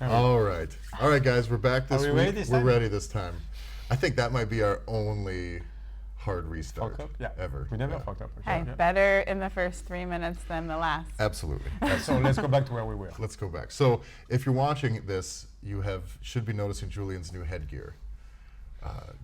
All right, guys, we're back this week. Ready this we're time? ready this time. I think that might be our only hard restart ever. We never fucked up. Hey, better in the first 3 minutes than the last. Absolutely. So let's go back to where we were. Let's go back. So if you're watching this, you should be noticing Julian's new headgear.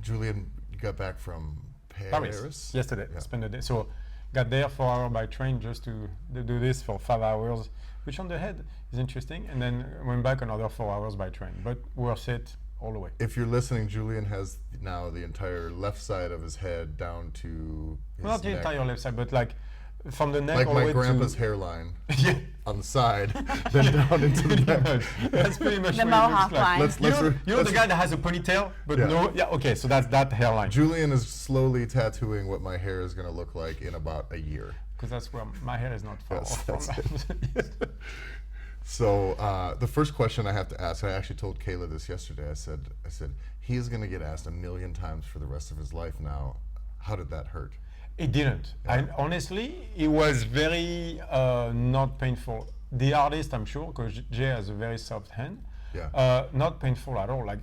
Julian, you got back from Paris yesterday. Yeah. Spent the day. So got there 4 hours by train just to do this for 5 hours, which on the head is interesting, and then went back another 4 hours by train, but worth it all the way. If you're listening, Julian has now the entire left side of his head down to his Not the neck. entire left side, but like from the neck Like all the my way grandpa's to hairline yeah. on the side, then down into the back. That's pretty much The what it mohawk looks like. line. You know the guy that has a ponytail, but okay, so that's that hairline. Julian is slowly tattooing what my hair is going to look like in about a year. Because that's where my hair is not far Yes, off from that's that. So the first question I have to ask, I actually told Kayla this yesterday. I said he is going to get asked 1,000,000 times for the rest of his life now. How did that hurt? It didn't. And honestly, it was very not painful. The artist, I'm sure, because Jay has a very soft hand. Yeah. Not painful at all. Like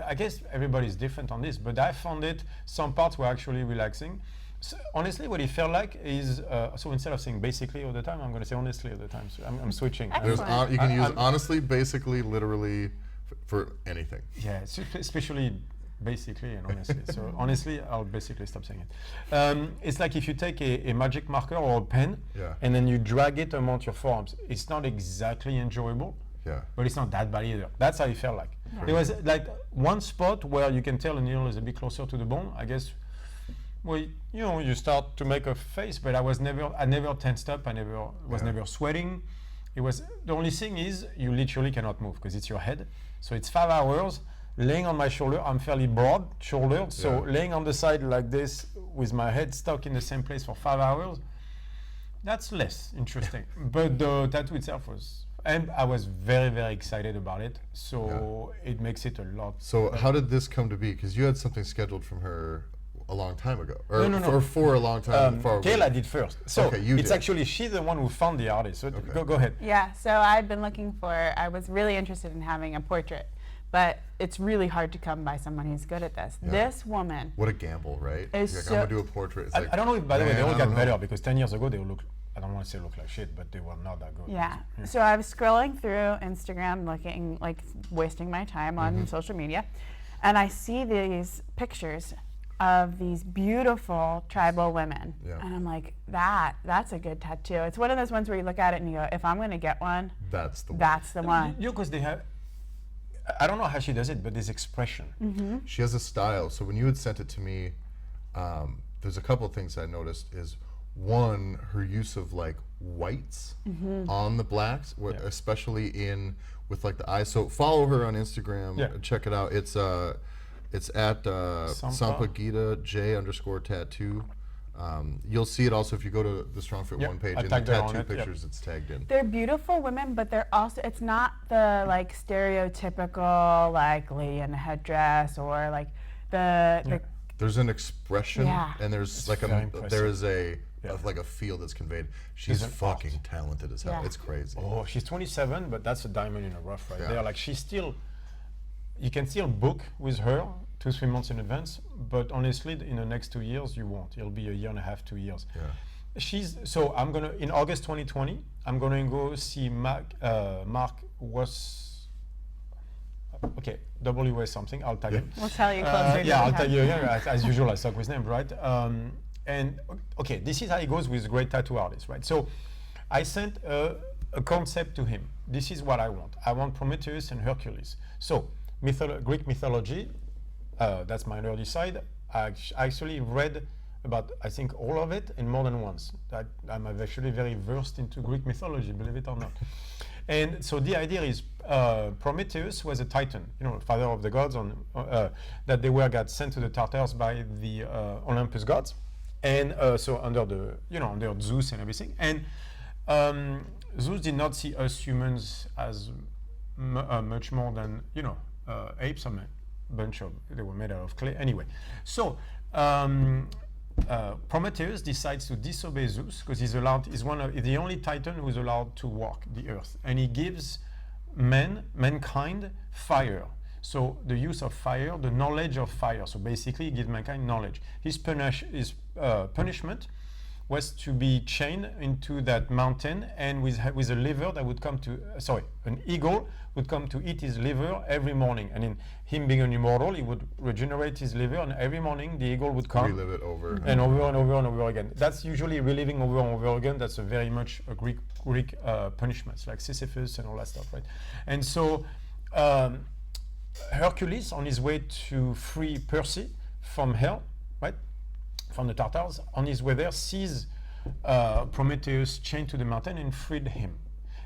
I guess everybody's different on this, but I found it. Some parts were actually relaxing. So honestly, what it felt like is so instead of saying basically all the time, I'm going to say honestly all the time. So I'm switching. You can use honestly, basically, literally for anything. Yeah, especially basically and honestly. So honestly, I'll basically stop saying it. It's like if you take a magic marker or a pen and then you drag it among your forearms. It's not exactly enjoyable. Yeah. But it's not that bad either. That's how it felt like. Yeah. There was like one spot where you can tell a needle is a bit closer to the bone. I guess, well, you start to make a face, but I never tensed up. I was never sweating. It was, the only thing is you literally cannot move because it's your head. So it's 5 hours laying on my shoulder. I'm fairly broad shouldered. So laying on the side like this with my head stuck in the same place for 5 hours, that's less interesting. But the tattoo itself was, and I was very, very excited about it. So it makes it a lot. So how did this come to be? Because you had something scheduled from her a long time ago, or no. for a long time. Kayla did first. So it's did. Actually she's the one who found the artist. So go ahead. Yeah. So I've been looking I was really interested in having a portrait, but it's really hard to come by someone who's good at this. Yeah. This woman. What a gamble, right? Like, I'm gonna do a portrait. It's I don't know if, by the way, they all got better because 10 years ago they look. I don't want to say look like shit, but they were not that good. Yeah. So I was scrolling through Instagram, looking, like wasting my time on social media, and I see these pictures of these beautiful tribal women. Yeah. And I'm like, that's a good tattoo. It's one of those ones where you look at it and you go, if I'm going to get one, that's the one. Because they have, I don't know how she does it, but this expression. She has a style. So when you had sent it to me, there's a couple of things I noticed is, one, her use of like whites on the blacks, especially with like the eyes. So follow her on Instagram, check it out. It's at Sampagita J_tattoo. You'll see it also if you go to the StrongFit one page. In the tattoo pictures, it's tagged in. They're beautiful women, but they're also, it's not the like stereotypical like lady in a headdress or like the there's an expression and there's like there is a like a feel that's conveyed. She's fucking talented as hell. It's crazy. Oh, she's 27, but that's a diamond in a rough right there. Like she's still, you can still book with her 2-3 months in advance, but honestly, in the next 2 years, you won't. It'll be a year and a half, 2 years. Yeah. So I'm gonna, in August 2020, I'm gonna go see Mark was, okay, WS something, I'll tag him. We'll tell you closer. I'll tell you, as usual, I suck with names, right? And okay, this is how it goes with great tattoo artists, right? So I sent a concept to him. This is what I want. I want Prometheus and Hercules. So Greek mythology, that's my nerdy side. I actually read about, I think, all of it and more than once. I'm actually very versed into Greek mythology, believe it or not. And so the idea is Prometheus was a Titan, father of the gods, that they got sent to the Tartars by the Olympus gods. And so under Zeus and everything. And Zeus did not see us humans as much more than, apes. They were made out of clay. Anyway, so Prometheus decides to disobey Zeus because he's the only Titan who's allowed to walk the earth. And he gives mankind fire. So the use of fire, the knowledge of fire. So basically, give mankind knowledge. His punishment was to be chained into that mountain, and with a liver that would come to, an eagle would come to eat his liver every morning. And in him being an immortal, he would regenerate his liver, and every morning the eagle would come. Relive it over. And over and over and over again. That's usually reliving over and over again. That's a very much a Greek punishments, like Sisyphus and all that stuff, right? And so Hercules, on his way to free Percy from hell, right? From the Tartars, on his way there, sees Prometheus chained to the mountain and freed him.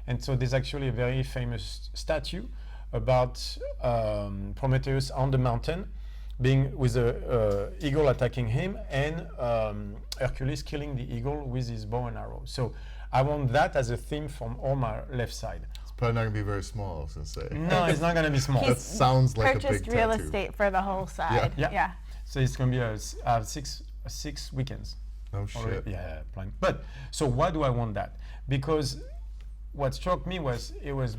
And so there's actually a very famous statue about Prometheus on the mountain, being with a eagle attacking him, and Hercules killing the eagle with his bow and arrow. So I want that as a theme from all my left side. It's probably not going to be very small, I was going to say. No, it's not going to be small. That sounds like a big Purchased real tattoo. estate for the whole side. Yeah. So it's going to be six weekends. Oh, shit. Yeah, plan. But so why do I want that? Because what struck me was it was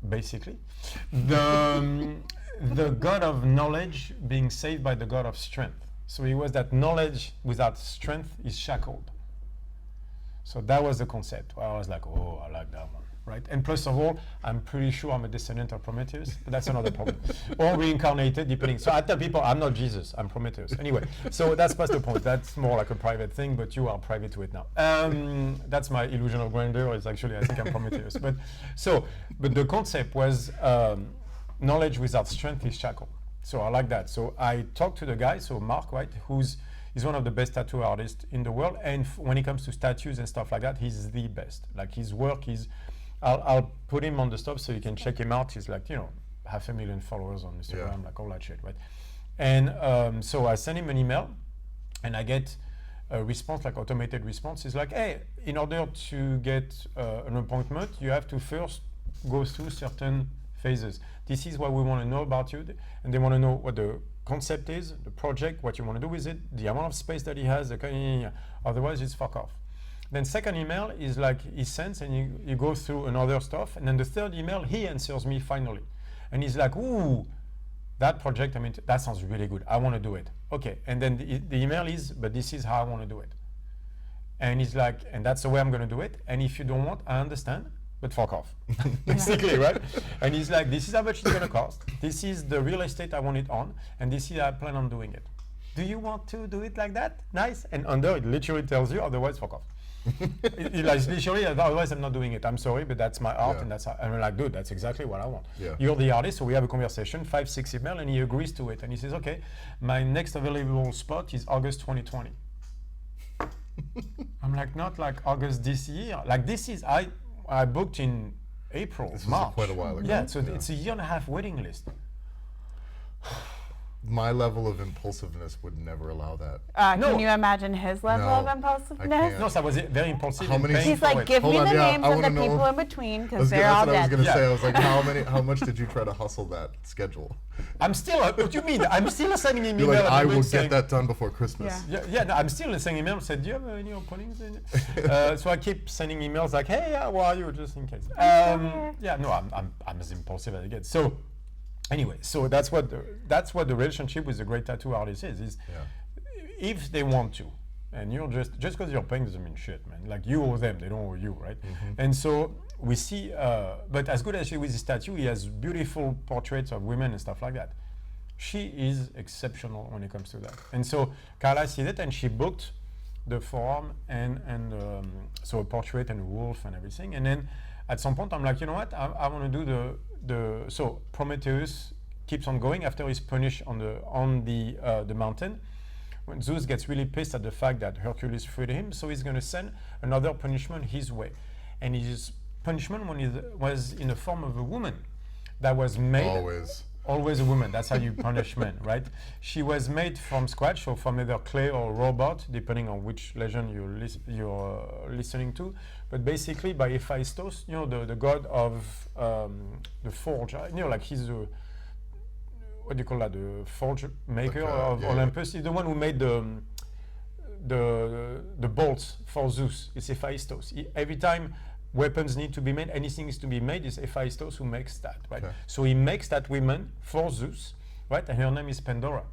basically the god of knowledge being saved by the god of strength. So it was that knowledge without strength is shackled. So that was the concept. I was like, oh, I like that one, right? And plus of all, I'm pretty sure I'm a descendant of Prometheus, but that's another problem. Or reincarnated, depending. So I tell people, I'm not Jesus, I'm Prometheus. Anyway, so that's past the point. That's more like a private thing, but you are private to it now. That's my illusion of grandeur. It's actually, I think I'm Prometheus. But the concept was knowledge without strength is shackled. So I like that. So I talked to the guy, so Mark, right, he's one of the best tattoo artists in the world, and when it comes to statues and stuff like that, he's the best. Like his work is, I'll put him on the stuff so you can check him out. He's like, 500,000 followers on Instagram, like all that shit, right? And so I send him an email, and I get a response, like automated response. It's like, hey, in order to get an appointment, you have to first go through certain phases. This is what we want to know about you, and they want to know what the concept is, the project, what you want to do with it, the amount of space that he has, otherwise it's fuck off. Then second email is like he sends, and you go through another stuff, and then the third email, he answers me finally. And he's like, ooh, that project, that sounds really good, I want to do it. Okay, and then the email is, but this is how I want to do it. And he's like, and that's the way I'm going to do it, and if you don't want, I understand, but fuck off, basically, right? And he's like, this is how much it's going to cost, this is the real estate I want it on, and this is how I plan on doing it. Do you want to do it like that? Nice. And under it literally tells you, otherwise fuck off. It's literally, otherwise I'm not doing it. I'm sorry, but that's my art, and that's how, and I'm like, dude, that's exactly what I want. You're the artist, so we have a conversation, 5-6 email, and he agrees to it, and he says, okay, my next available spot is August 2020. I'm like, not like August this year. Like this is, I booked in April, This March. was quite a while ago. Yeah, so it's a 1.5 year waiting list. My level of impulsiveness would never allow that. No. Can you imagine his level No, of I impulsiveness? can't. No, so I was very impulsive. How and many- paying He's for like, it. give me Hold the on, yeah, names I of the wanna know- people in between, That's because they're all what I was dead. going to Yeah. say. I was like, how much did you try to hustle that schedule? I'm still, what do you mean? I'm still sending him You're email. like, I every will week get saying, that done before Christmas. Yeah. No, I'm still sending email. Said, do you have any openings? So I keep sending emails like, hey, how are you? Just in case. Yeah, no, I'm as impulsive as I get. So anyway, so that's what the relationship with the great tattoo artist is if they want to, and you're just because you're paying doesn't mean shit, man. Like you owe them, they don't owe you, right? And so we see, but as good as she with his tattoo, he has beautiful portraits of women and stuff like that. She is exceptional when it comes to that. And so Carla sees it, and she booked the forearm and so a portrait and a wolf and everything. And then at some point, I'm like, you know what? I want to do so Prometheus keeps on going after he's punished on the mountain. When Zeus gets really pissed at the fact that Hercules freed him, so he's going to send another punishment his way. And his punishment was in the form of a woman that was made. Always a woman. That's how you punish men, right? She was made from scratch, so from either clay or robot, depending on which legend you're listening to. But basically by Hephaestus, the god of the forge. Like he's the, what do you call that? The forge maker of Olympus. He's the one who made the bolts for Zeus. It's Hephaestus. Every time weapons need to be made, anything is to be made, is Hephaestus who makes that, right? Okay. So he makes that woman for Zeus, right? And her name is Pandora,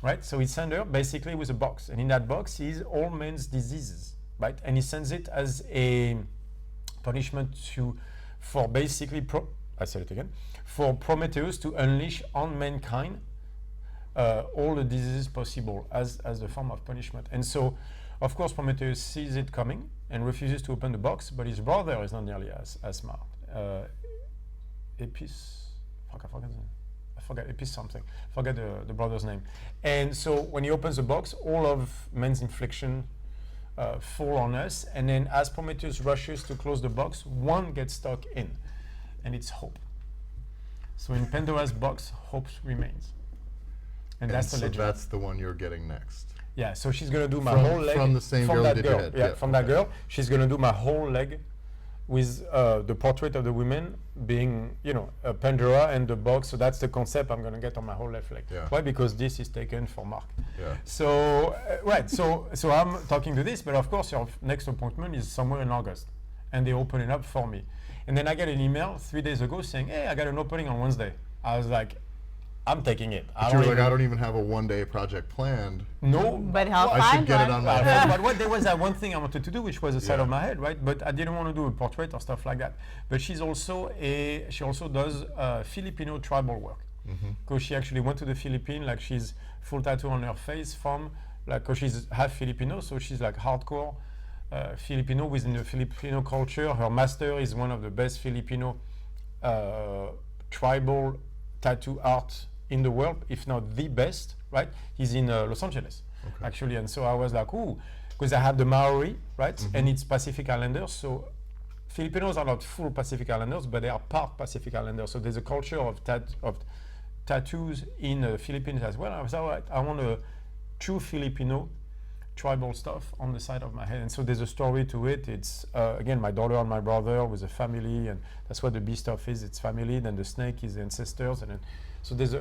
right? So he sends her basically with a box, and in that box is all men's diseases, right? And he sends it as a punishment for basically, I said it again, for Prometheus to unleash on mankind all the diseases possible as the form of punishment. And so, of course, Prometheus sees it coming and refuses to open the box, but his brother is not nearly as smart. I forget Epis something. Forget the brother's name. And so when he opens the box, all of men's infliction fall on us. And then as Prometheus rushes to close the box, one gets stuck in, and it's hope. So in Pandora's box, hope remains. And that's the so legend. that's the one you're getting next. Yeah, so she's gonna do my From- whole leg from the same girl that who did your girl. head. Yeah, Yeah, from that okay. girl. She's gonna do my whole leg with the portrait of the women being, Pandora and the box. So that's the concept I'm gonna get on my whole left leg. Yeah. Why? Because this is taken for Mark. Yeah. So right. So I'm talking to this, but of course your next appointment is somewhere in August, and they open it up for me. And then I get an email 3 days ago saying, "Hey, I got an opening on Wednesday." I was like, "I'm taking it." But you were like, I don't even have a one-day project planned. No, But he'll I should find get it one. on my Well, head. but what there was that one thing I wanted to do, which was the side Yeah. of my head, right? But I didn't want to do a portrait or stuff like that. But she also does Filipino tribal work, because she actually went to the Philippines, like she's full tattoo on her face because she's half Filipino, so she's like hardcore Filipino within the Filipino culture. Her master is one of the best Filipino tribal tattoo art in the world, if not the best, right? He's in Los Angeles, actually. And so I was like, ooh, because I have the Maori, right? And it's Pacific Islanders. So Filipinos are not full Pacific Islanders, but they are part Pacific Islanders. So there's a culture of tattoos in the Philippines as well. I was like, I want a true Filipino tribal stuff on the side of my head. And so there's a story to it. It's, again, my daughter and my brother with a family, and that's what the bee stuff is. It's family, then the snake is the ancestors, and then so there's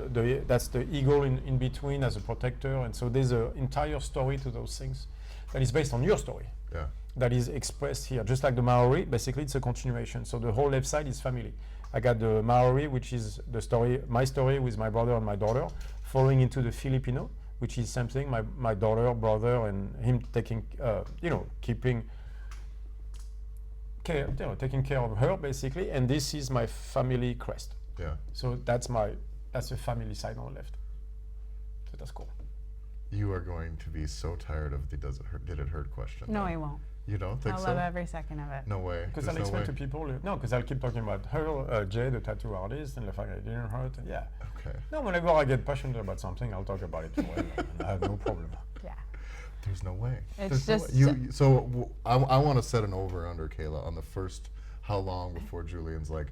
that's the eagle in between as a protector, and so there's an entire story to those things that is based on your story. Yeah. That is expressed here, just like the Maori. Basically, it's a continuation. So the whole left side is family. I got the Maori, which is the story, my story with my brother and my daughter, falling into the Filipino, which is something my daughter, brother, and him taking, keeping care, taking care of her basically. And this is my family crest. Yeah. So that's the family side on the left. So that's cool. You are going to be so tired of the did it hurt question. No, though. I won't. You don't think I so? love every second of it. No way. Because There's I'll no explain way. to people, because I'll keep talking about her, Jay, the tattoo artist, and the fact that it didn't hurt. And yeah. Okay. No, whenever I get passionate about something, I'll talk about it forever. And I have no problem. Yeah. There's no way. It's There's no way. just- So I want to set an over under Kayla on the first how long before Julian's like,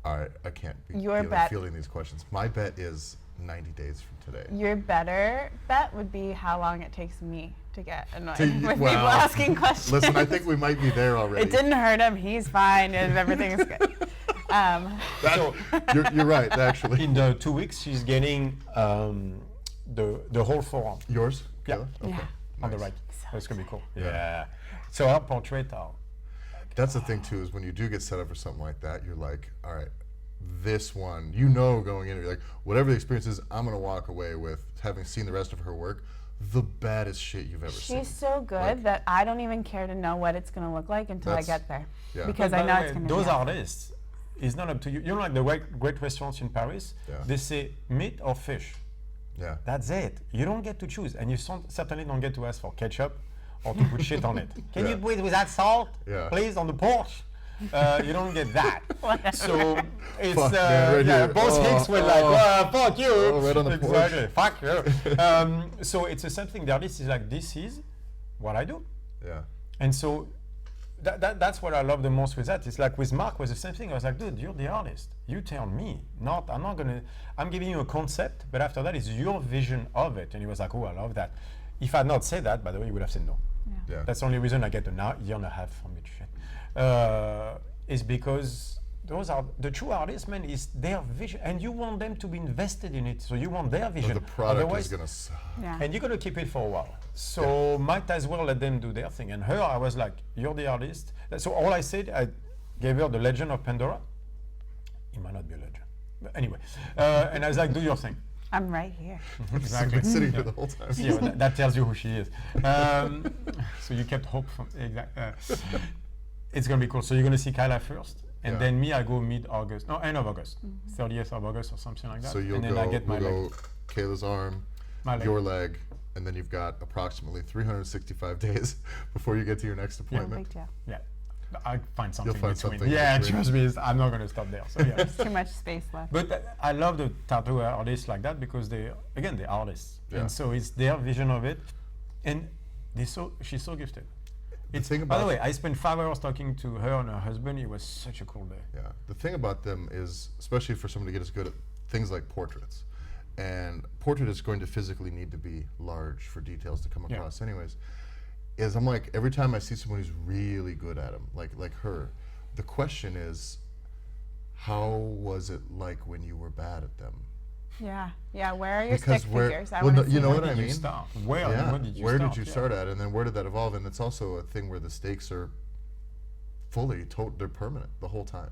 all right, I can't be Your bet- fielding these questions. My bet is 90 days from today. Your better bet would be how long it takes me to get annoyed To- with well, people asking questions. Listen, I think we might be there already. It didn't hurt him. He's fine, and everything is good. You're right, actually. In the 2 weeks, she's getting the whole forearm Yours? Yeah. Kayla? Okay. Yeah. on the Nice. right. That's going to be cool. Yeah. Yeah. So our portrait are That's the thing too, is when you do get set up for something like that, you're like, all right, this one, going in, you're like, whatever the experience is, I'm gonna walk away with, having seen the rest of her work, the baddest shit you've ever seen. She's so good Like- that I don't even care to know what it's going to look like until I That's- get there. yeah. Because But I by know the it's way, going to be those awesome. artists, it's not up to you. You know, like the great restaurants in Paris, Yeah. they say meat or fish. Yeah. That's it. You don't get to choose, and you certainly don't get to ask for ketchup or to put shit on it. Can Yeah. you put without salt, Yeah. please, on the porch? You don't get that. So it's Fuck, man, right here. both Oh, Hicks were like, fuck you. Oh, right on the porch. Exactly. Fuck you. So it's the same thing. The artist is like, this is what I do. Yeah. And so that's what I love the most with that. It's like with Mark was the same thing. I was like, dude, you're the artist. You tell me. I'm giving you a concept, but after that it's your vision of it. And he was like, oh, I love that. If I had not said that, by the way, he would have said no. Yeah. That's the only reason I get a year and a half from it. Is because those are the true artists, man. Is their vision, and you want them to be invested in it. So you want their vision. The product Otherwise, is gonna suck. Yeah. and you're gonna keep it for a while. So might as well let them do their thing. And her, I was like, you're the artist. So all I said, I gave her the Legend of Pandora. It might not be a legend, but anyway. And I was like, do your thing. I'm right here. Exactly. Been sitting here the whole time. Yeah, well, that tells you who she is. So you kept hope from it's gonna be cool. So you're gonna see Kyla first, and Yeah. then me. I go mid-August, no, end of August, 30th of August or something like that. So you'll and then go, I get my we'll leg. go Kayla's arm, My leg. your leg, and then you've got approximately 365 days before you get to your next No appointment. big deal. Yeah, I find something find between. something Yeah, between. trust me, I'm not gonna stop there. So yeah. There's too much space left. But I love the tattoo artists like that because they're artists, Yeah. and so it's their vision of it, and she's so gifted. thing By the about- way, I spent 5 hours talking to her and her husband. It was such a cool day. Yeah. The thing about them is, especially for someone to get as good at things like portraits, and portrait is going to physically need to be large for details to come Yeah. across anyways, is I'm like, every time I see someone who's really good at them, like her, the question is, how was it like when you were bad at them? Yeah. Yeah. Where are your Because stick where- figures? I well, want no, to you see know them. what I Did you mean? start? Where? Yeah. When did you Where start? did you Yeah. start at, and then where did that evolve? And it's also a thing where the stakes are fully, they're permanent the whole time.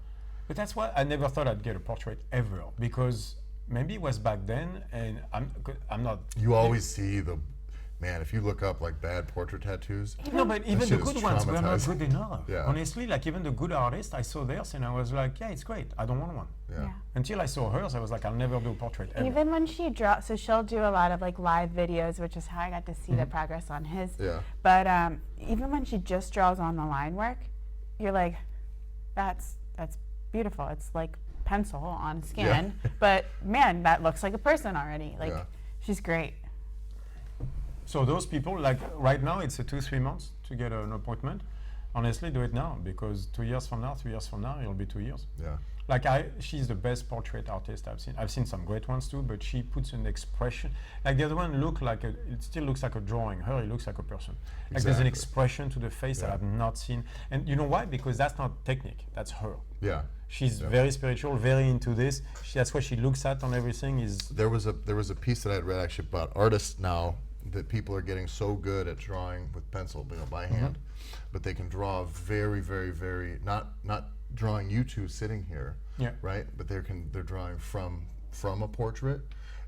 But that's why I never thought I'd get a portrait ever, because maybe it was back then, and I'm not. You always see the, man, if you look up like bad portrait tattoos, No, but even the shit is good ones were not traumatizing. good enough. Yeah. Honestly, like even the good artists, I saw theirs and I was like, yeah, it's great. I don't want one. yeah. Yeah. Until I saw hers, I was like, I'll never do a portrait ever. Even when she draws, so she'll do a lot of like live videos, which is how I got to see the progress on his. Yeah. But even when she just draws on the line work, you're like, that's beautiful. It's like pencil on skin, but man, that looks like a person already. Like, Yeah. she's great. So those people, like right now, it's a 2-3 months to get an appointment. Honestly, do it now, because 2 years from now, 3 years from now, it'll be 2 years. Yeah. Like she's the best portrait artist I've seen. I've seen some great ones too, but she puts an expression. Like the other one it still looks like a drawing. Her, it looks like a person. Like there's an Exactly. expression to the face that Yeah. I've not seen. And you know why? Because that's not technique. That's her. Yeah. She's Yeah. very spiritual, very into this. That's what she looks at on everything. Is There was a piece that I had read actually about artists now, that people are getting so good at drawing with pencil, by hand, but they can draw very, very, very, not drawing you two sitting here, Yeah. right? But they're drawing from a portrait,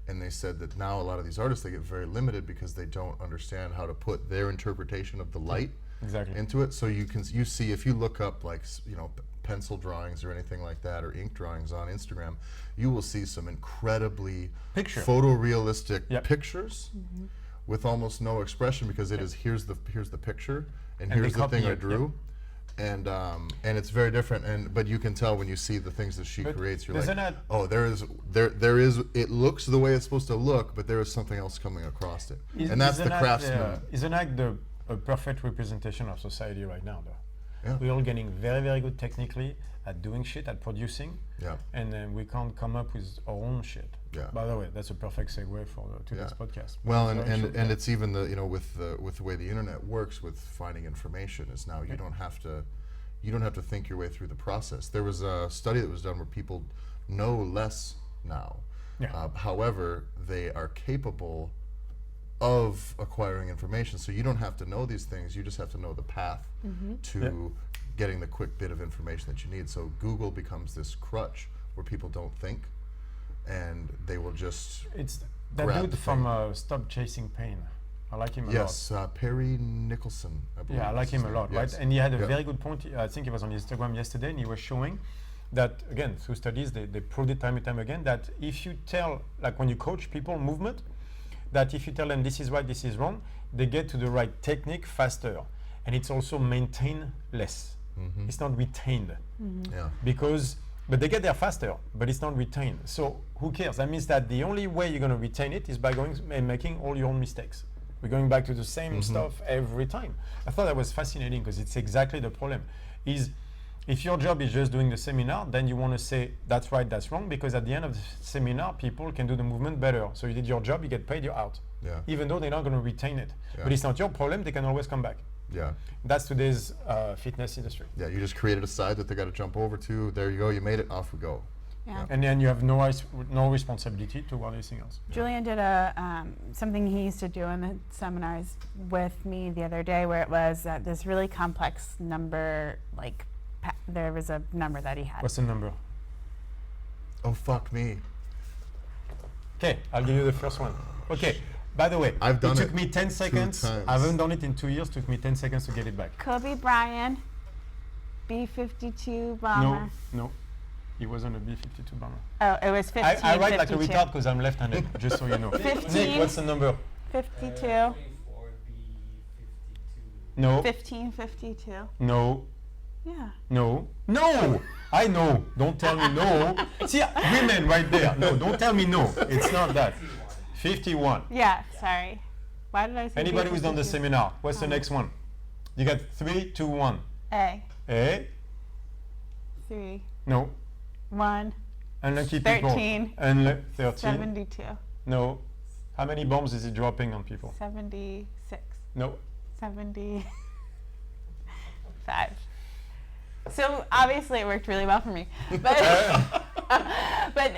and they said that now a lot of these artists, they get very limited because they don't understand how to put their interpretation of the light exactly. into it. So you see, if you look up like pencil drawings or anything like that, or ink drawings on Instagram, you will see some incredibly Picture. photorealistic Yep. pictures with almost no expression, because it is here's the picture and And here's they the copy thing I it, drew. And it's very different, but you can tell when you see the things that she But creates, you're doesn't like, that- oh, there is it looks the way it's supposed to look, but there is something else coming across it, and that's the craftsman. Isn't that a perfect representation of society right now, though? Yeah. We're all getting very, very good technically at doing shit, at producing, Yeah. and then we can't come up with our own shit. Yeah. By the way, that's a perfect segue for today's podcast. Well, It's very true, and yeah. it's even with the way the internet works with finding information is now you don't have to think your way through the process. There was a study that was done where people know less now. Yeah. However, they are capable of acquiring information. So you don't have to know these things. You just have to know the path to getting the quick bit of information that you need. So Google becomes this crutch where people don't think, and they will just It's that grab dude the from thing. Stop Chasing Pain. I like him a lot. Yes, Perry Nicholson, I believe. Yeah, I like is him his a name. lot, Yes. right? And he had a Yeah. very good point. I think it was on Instagram yesterday, and he was showing that, again, through studies, they proved it time and time again, that if you tell, like when you coach people movement, that if you tell them this is right, this is wrong, they get to the right technique faster. And it's also maintained less. It's not retained. Yeah. But they get there faster, but it's not retained. So who cares? That means that the only way you're going to retain it is by going and making all your own mistakes. We're going back to the same stuff every time. I thought that was fascinating because it's exactly the problem. Is if your job is just doing the seminar, then you want to say that's right, that's wrong, because at the end of the seminar, people can do the movement better. So you did your job, you get paid, you're out. Yeah. Even though they're not going to retain it. Yeah. But it's not your problem, they can always come back. Yeah. That's today's fitness industry. Yeah, you just created a side that they got to jump over to. There you go, you made it, off we go. Yeah. And then you have no responsibility toward anything else. Julian did something he used to do in the seminars with me the other day, where it was this really complex number, like there was a number that he had. What's the number? Oh, fuck me. Okay, I'll give you the first one. Okay, by the way, I've done it took it me 10 seconds. times. I haven't done it in 2 years. Took me 10 seconds to get it back. Kobe Bryant, B-52 bomber. No, it wasn't a B-52 bomber. Oh, it was 15. I write like a 52. retard because I'm left-handed, just so you know. 15. Nick, what's the number? 52. No, 1552. no, Yeah. no, no! I know. Don't tell me no. See, women right there. No, don't tell me no. It's not that. 51. Yeah, sorry. Why did I say Anybody who's done the B-52? seminar, what's the next one? You got 3, 2, 1. A. Eh? 3. No. 1. Unlucky 13. people. 13. 72. No. How many bombs is he dropping on people? 76. No. 75. So obviously it worked really well for me. But, but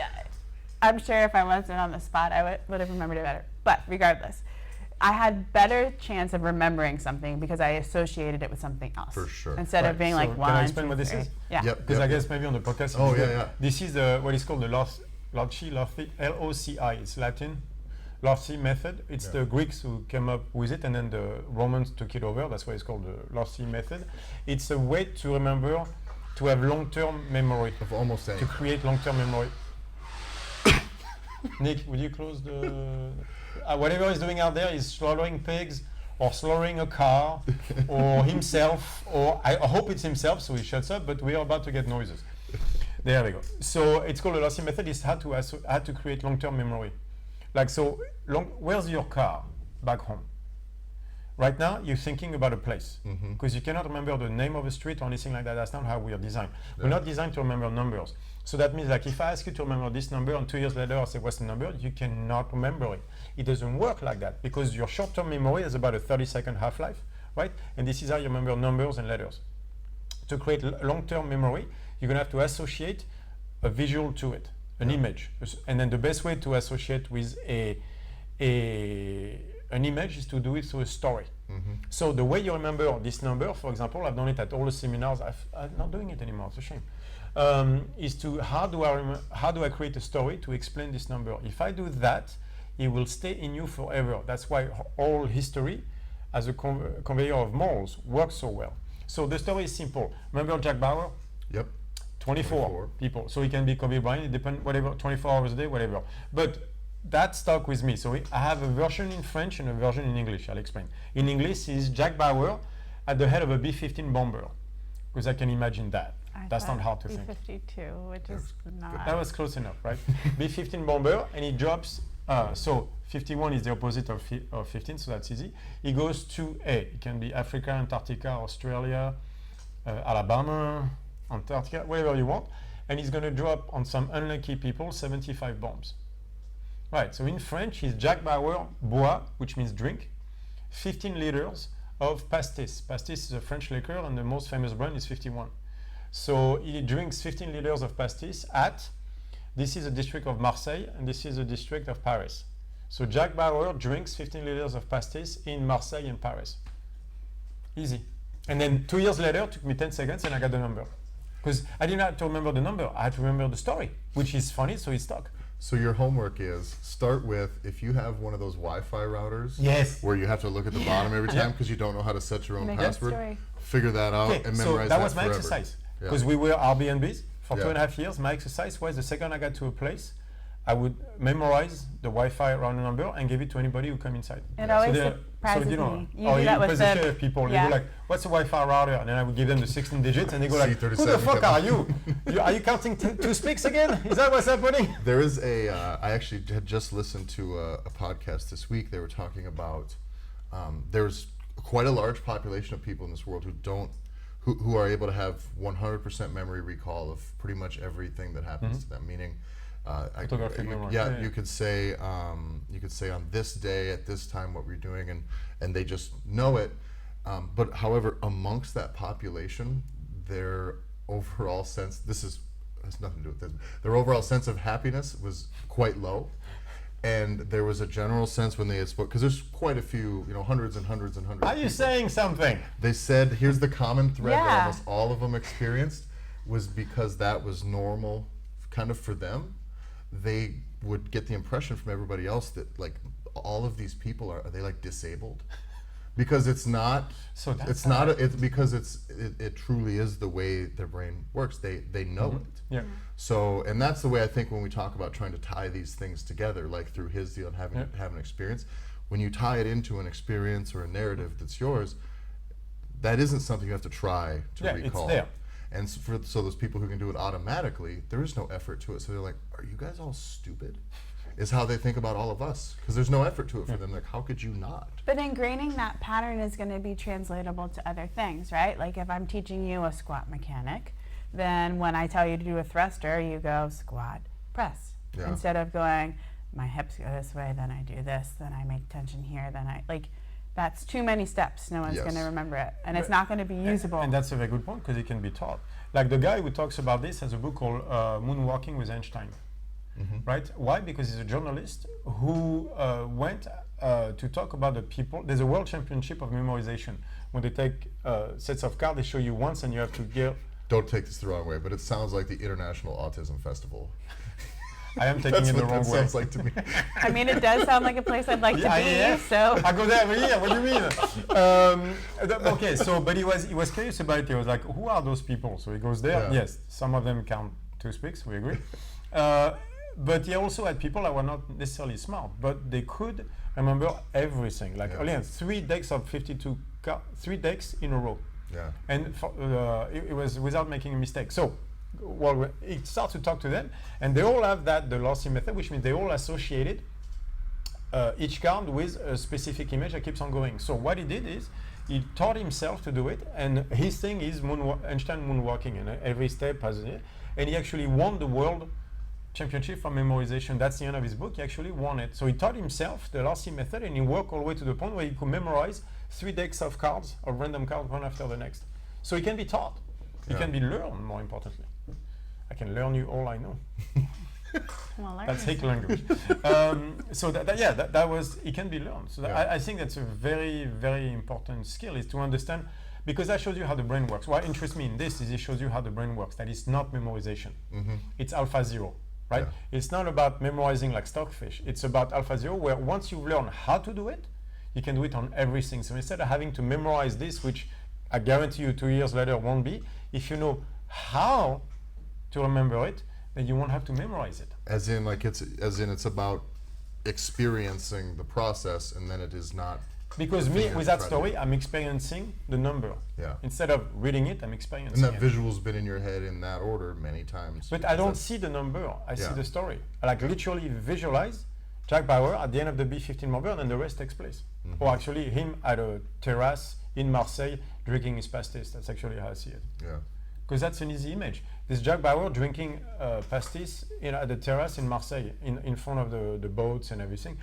I'm sure if I wasn't on the spot, I would have remembered it better. But regardless, I had better chance of remembering something because I associated it with something else. For sure. Instead of being So like can one. I explain 2, what this 3. is? Yeah. Yep. Because I guess maybe on the podcast. Oh, it's yeah, good. yeah. This is what is called the Loci, L-O-C-I. It's Latin. Loci method. It's the Greeks who came up with it, and then the Romans took it over. That's why it's called the Loci method. It's a way to remember, to have long-term memory, Of almost to anything. create long-term memory. Nick, would you close the... whatever he's doing out there is slaughtering pigs, or slaughtering a car, or himself, or I hope it's himself, so he shuts up, but we are about to get noises. There we go. So it's called the Loci method. It's how to create long-term memory. Like, so, where's your car back home? Right now, you're thinking about a place because you cannot remember the name of a street or anything like that. That's not how we are designed. We're not designed to remember numbers. So that means, like, if I ask you to remember this number and 2 years later I say, what's the number? You cannot remember it. It doesn't work like that because your short-term memory has about a 30-second half-life, right? And this is how you remember numbers and letters. To create long-term memory, you're going to have to associate a visual to it, an image. And then the best way to associate with an image is to do it through a story. So the way you remember this number, for example, I've done it at all the seminars. I'm not doing it anymore. It's a shame. Is to how do I create a story to explain this number? If I do that, it will stay in you forever. That's why all history, as a conveyor of morals, works so well. So the story is simple. Remember Jack Bauer? Yep. 24 people. So he can be Kobe Bryant, it depends, whatever, 24 hours a day, whatever. But that stuck with me. So I have a version in French and a version in English. I'll explain. In English is Jack Bauer at the head of a B-15 bomber, because I can imagine that. That's not hard to think. B-52, which is not. That was close enough, right? B-15 bomber, and he drops. So 51 is the opposite of 15, so that's easy. He goes to it can be Africa, Antarctica, Australia, Alabama, Antarctica, wherever you want, and he's going to drop on some unlucky people 75 bombs. Right, so in French, he's Jack Bauer, bois, which means drink, 15 liters of pastis. Pastis is a French liquor, and the most famous brand is 51. So he drinks 15 liters of pastis this is a district of Marseille, and this is a district of Paris. So Jack Bauer drinks 15 liters of pastis in Marseille and Paris. Easy. And then 2 years later, it took me 10 seconds, and I got the number. Because I didn't have to remember the number, I had to remember the story, which is funny, so it stuck. So your homework is start with, if you have one of those Wi-Fi routers, Yes. where you have to look at the bottom every time because you don't know how to set your own Make up password, story. figure that out Okay, and so memorize that that was my forever. exercise. Yeah. Because we were Airbnbs for Yeah. 2.5 years. My exercise was the second I got to a place, I would memorize the Wi-Fi router number and give it to anybody who come inside. It always they're- surprises you know, me. You or do that with press the share people. yeah. They go like, "What's a Wi-Fi router?" And then I would give them the 16 digits, and they go like, "Who the C37 fuck come are on." you? Are you counting toothpicks again? Is that what's happening?" There is I actually had just listened to a podcast this week. They were talking about there's quite a large population of people in this world who are able to have 100% memory recall of pretty much everything that happens to them. Meaning, Photographic memory. yeah, you could say on this day at this time what we're doing, and they just know it. But however, amongst that population, their overall sense, has nothing to do with this, their overall sense of happiness was quite low. And there was a general sense when they had spoke, because there's quite a few, hundreds and hundreds and hundreds Are of you people. saying something? They said, here's the common thread that Yeah. almost all of them experienced, was because that was normal kind of for them. They would get the impression from everybody else that like all of these people are they like disabled? Because it's not, So that's it's not, it's because it truly is the way their brain works. They know it. Yeah. So, and that's the way I think when we talk about trying to tie these things together, like through his deal and having an experience, when you tie it into an experience or a narrative that's yours, that isn't something you have to try to recall. It's there. And so those people who can do it automatically, there is no effort to it. So they're like, are you guys all stupid? Is how they think about all of us. Because there's no effort to it for them. Like, how could you not? But ingraining that pattern is going to be translatable to other things, right? Like if I'm teaching you a squat mechanic, then when I tell you to do a thruster, you go squat, press. Yeah. Instead of going, my hips go this way, then I do this, then I make tension here, then that's too many steps. No one's Yes. going to remember it. And it's not going to be usable. And that's a very good point because it can be taught. Like the guy who talks about this has a book called Moonwalking with Einstein. Right? Why? Because he's a journalist who went to talk about the people. There's a world championship of memorization. When they take sets of cards, they show you once and you have to get. Don't take this the wrong way, but it sounds like the International Autism Festival. I am taking That's it the what wrong that way. sounds like to me. I mean, it does sound like a place I'd like to be. Yeah. So I go there every year. What do you mean? Okay, so but he was curious about it. He was like, "Who are those people?" So he goes there. Yeah. Yes, some of them count toothpicks. We agree. But he also had people that were not necessarily smart, but they could remember everything. Like again, 3 decks of 52 3 decks in a row, Yeah. and it was without making a mistake. So. Well, it starts to talk to them, and they all have the Larcy method, which means they all associated each card with a specific image that keeps on going. So what he did is he taught himself to do it, and his thing is Einstein moonwalking, and every step has it. And he actually won the world championship for memorization. That's the end of his book. He actually won it. So he taught himself the Larcy method, and he worked all the way to the point where he could memorize 3 decks of cards, of random cards, one after the next. So it can be taught. It Yeah. can be learned, more importantly. I can learn you all I know. well, That's hate language. So that was, it can be learned. So Yeah. I think that's a very, very important skill, is to understand, because that shows you how the brain works. What interests me in this is it shows you how the brain works. That is not memorization. It's alpha zero, right? Yeah. It's not about memorizing like stockfish. It's about alpha zero, where once you've learned how to do it, you can do it on everything. So instead of having to memorize this, which I guarantee you 2 years later won't be, if you know how to remember it, then you won't have to memorize it. As in it's about experiencing the process, and then it is not. Because me, figure with to that try to- story, I'm experiencing the number. Yeah. Instead of reading it, I'm And experiencing that it. visual's been in your head in that order many times. But I don't That's- see the number, I see Yeah. the story. I like literally visualize Jack Bauer at the end of the B15 Morgan, and the rest takes place. Or actually him at a terrace in Marseille drinking his pastis. That's actually how I see it. Yeah. Because that's an easy image. This Jack Bauer drinking pastis at the terrace in Marseille, in front of the boats and everything.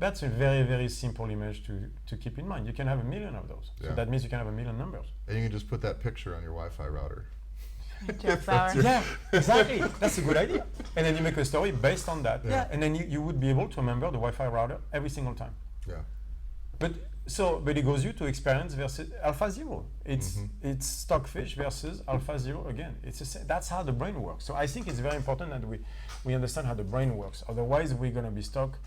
That's a very, very simple image to keep in mind. You can have 1 million of those. Yeah. So that means you can have 1 million numbers. And you can just put that picture on your Wi-Fi router. Jeff That's Bauer. your- Yeah, exactly. That's a good idea. And then you make a story based on that. Yeah. And then you would be able to remember the Wi-Fi router every single time. Yeah. But it goes you to experience versus alpha zero. It's stockfish versus alpha zero again. That's how the brain works. So I think it's very important that we understand how the brain works. Otherwise, we're going to be stuck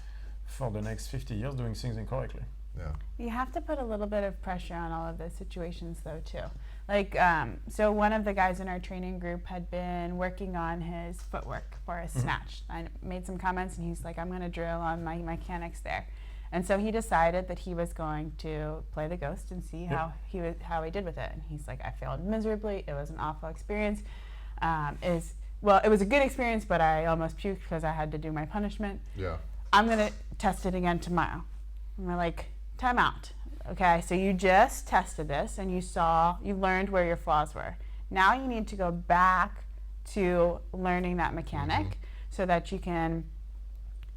for the next 50 years doing things incorrectly. Yeah. You have to put a little bit of pressure on all of those situations, though, too. Like, so one of the guys in our training group had been working on his footwork for his snatch. I made some comments, and he's like, I'm going to drill on my mechanics there. And so he decided that he was going to play the ghost and see how he did with it. And he's like, I failed miserably. It was an awful experience. It was a good experience, but I almost puked because I had to do my punishment. Yeah. I'm going to test it again tomorrow. And we're like, time out. Okay, so you just tested this and you learned where your flaws were. Now you need to go back to learning that mechanic so that you can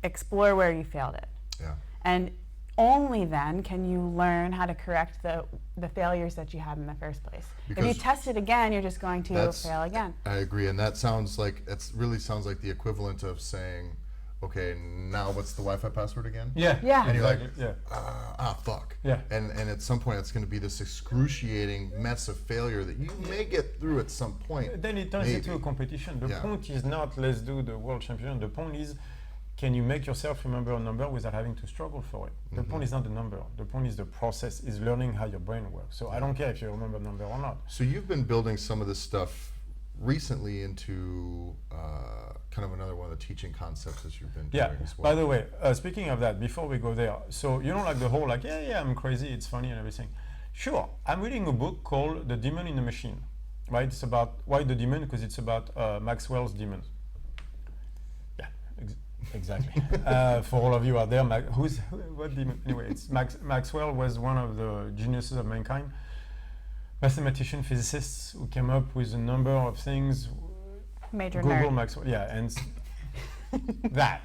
explore where you failed it. Yeah. And only then can you learn how to correct the failures that you had in the first place. If you Because test it again, you're just going to fail again. I agree, and that sounds like really sounds like the equivalent of saying, okay, now what's the Wi-Fi password again? Yeah. Yeah. And you're like, yeah. fuck. Yeah. And at some point, it's going to be this excruciating mess of failure that you may get through at some point. Then it turns into a competition. The point is not let's do the world championship. The point is, can you make yourself remember a number without having to struggle for it? The point is not the number. The point is the process, is learning how your brain works. So I don't care if you remember the number or not. So you've been building some of this stuff recently into kind of another one of the teaching concepts that you've been doing as well. By the way, speaking of that, before we go there, so you know, like the whole like, I'm crazy, it's funny and everything. Sure, I'm reading a book called The Demon in the Machine, right? It's about, why the demon? Because it's about Maxwell's demons. Yeah, exactly. For all of you out there, what demon? Anyway, it's Maxwell was one of the geniuses of mankind. Mathematician, physicists who came up with a number of things. Major Google nerd. Maxwell, yeah, and that,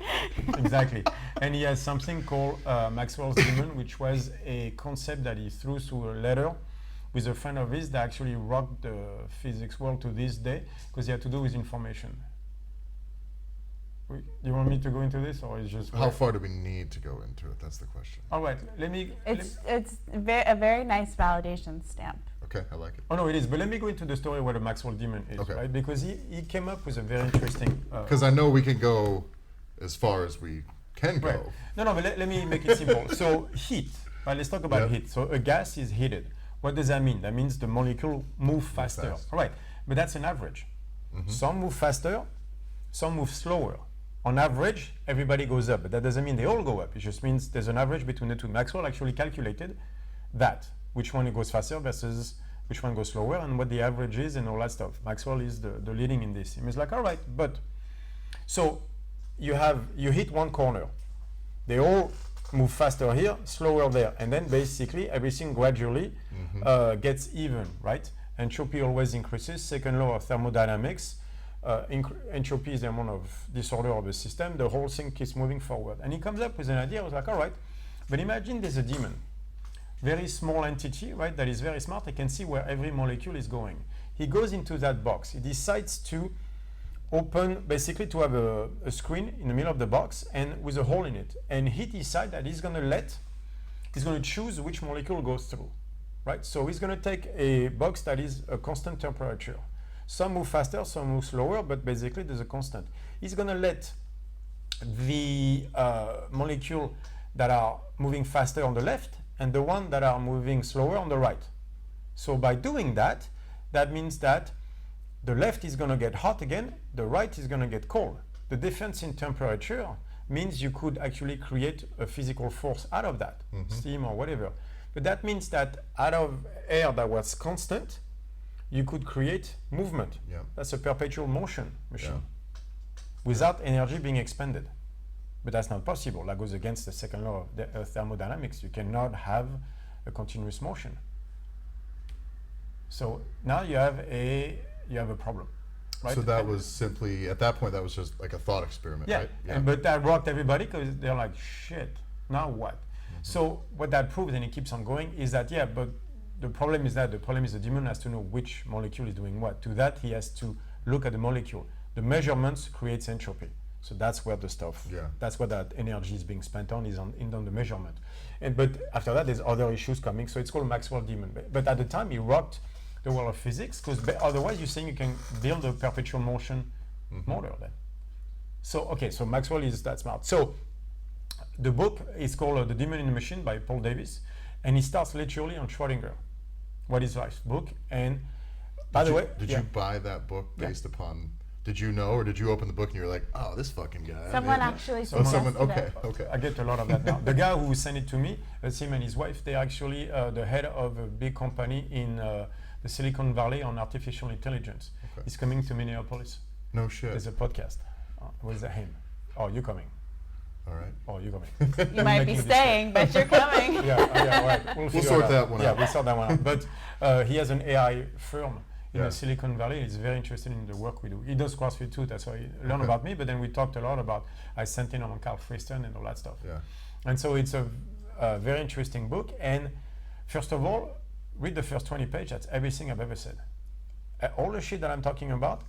exactly. And he has something called Maxwell's demon, which was a concept that he threw through a letter with a friend of his that actually rocked the physics world to this day, because he had to do with information. You want me to go into this, or is just how far do we need to go into it? That's the question. all right? Let me. It's a very nice validation stamp. Okay, I like it. Oh no, it is. But let me go into the story where the Maxwell demon is, Okay. right? Because he came up with a very interesting. Because I know we can go as far as we can go. Right. No, but let me make it simple. So heat, right? Let's talk about Yep. heat. So a gas is heated. What does that mean? That means the molecule move faster. fast. All right, but that's an average. Some move faster, some move slower. On average, everybody goes up, but that doesn't mean they all go up. It just means there's an average between the two. Maxwell actually calculated that, which one goes faster versus which one goes slower, and what the average is and all that stuff. Maxwell is the leading in this. He was like, all right, but so you hit one corner. They all move faster here, slower there, and then basically everything gradually gets even, right? Entropy always increases. Second law of thermodynamics. Entropy is the amount of disorder of a system. The whole thing keeps moving forward. And he comes up with an idea. I was like, all right, but imagine there's a demon. Very small entity, right, that is very smart. He can see where every molecule is going. He goes into that box. He decides to open, basically to have a screen in the middle of the box and with a hole in it. And he decides that he's going to choose which molecule goes through, right? So he's going to take a box that is a constant temperature. Some move faster, some move slower, but basically there's a constant. He's going to let the molecule that are moving faster on the left and the one that are moving slower on the right. So by doing that, that means that the left is going to get hot again, the right is going to get cold. The difference in temperature means you could actually create a physical force out of that, steam or whatever. But that means that out of air that was constant, you could create movement. Yeah. That's a perpetual motion machine Yeah. without energy being expended. But that's not possible. That goes against the second law of thermodynamics. You cannot have a continuous motion. So now you have a problem, right? So that was simply, at that point, that was just like a thought experiment, Yeah, right? but that rocked everybody because they're like, shit, now what? So what that proves, and it keeps on going, is that, but the problem is the demon has to know which molecule is doing what. To that, he has to look at the molecule. The measurements creates entropy. So that's where the stuff, that's what that energy is being spent on, is on the measurement. But after that, there's other issues coming. So it's called Maxwell demon. But at the time, he rocked the world of physics, because otherwise you're saying you can build a perpetual motion motor then. So, so Maxwell is that smart. So the book is called The Demon in the Machine by Paul Davies, and he starts literally on Schrödinger, What is Life book. And by the way, did you buy that book based upon, did you know, or did you open the book and you're like, oh, this fucking guy? Someone actually someone, okay. I get a lot of that now. The guy who sent it to me, him and his wife, they're actually the head of a big company in the Silicon Valley on artificial intelligence. Okay. He's coming to Minneapolis. No shit. There's a podcast. Where's that him? Oh, you're coming. All right. Oh, you're coming. You might be staying, but you're coming. All right. We'll sort that one out. Yeah, we'll sort that one out. But he has an AI firm in the Yeah. Silicon Valley. He's very interested in the work we do. He does CrossFit too. That's why he learned about me. But then we talked a lot about, I sent in on Carl Friston and all that stuff. Yeah. And so it's a very interesting book. And first of all, read the first 20 pages. That's everything I've ever said. All the shit that I'm talking about,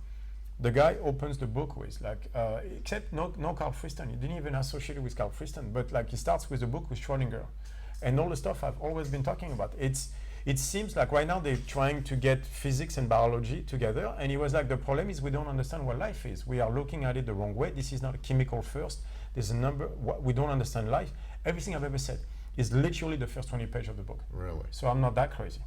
the guy opens the book with, like, except no Carl Friston. He didn't even associate it with Carl Friston, but like he starts with the book with Schrödinger, and all the stuff I've always been talking about. It seems like right now they're trying to get physics and biology together, and he was like, the problem is we don't understand what life is. We are looking at it the wrong way. This is not a chemical first. There's a number. We don't understand life. Everything I've ever said is literally the first 20 pages of the book. Really? So I'm not that crazy.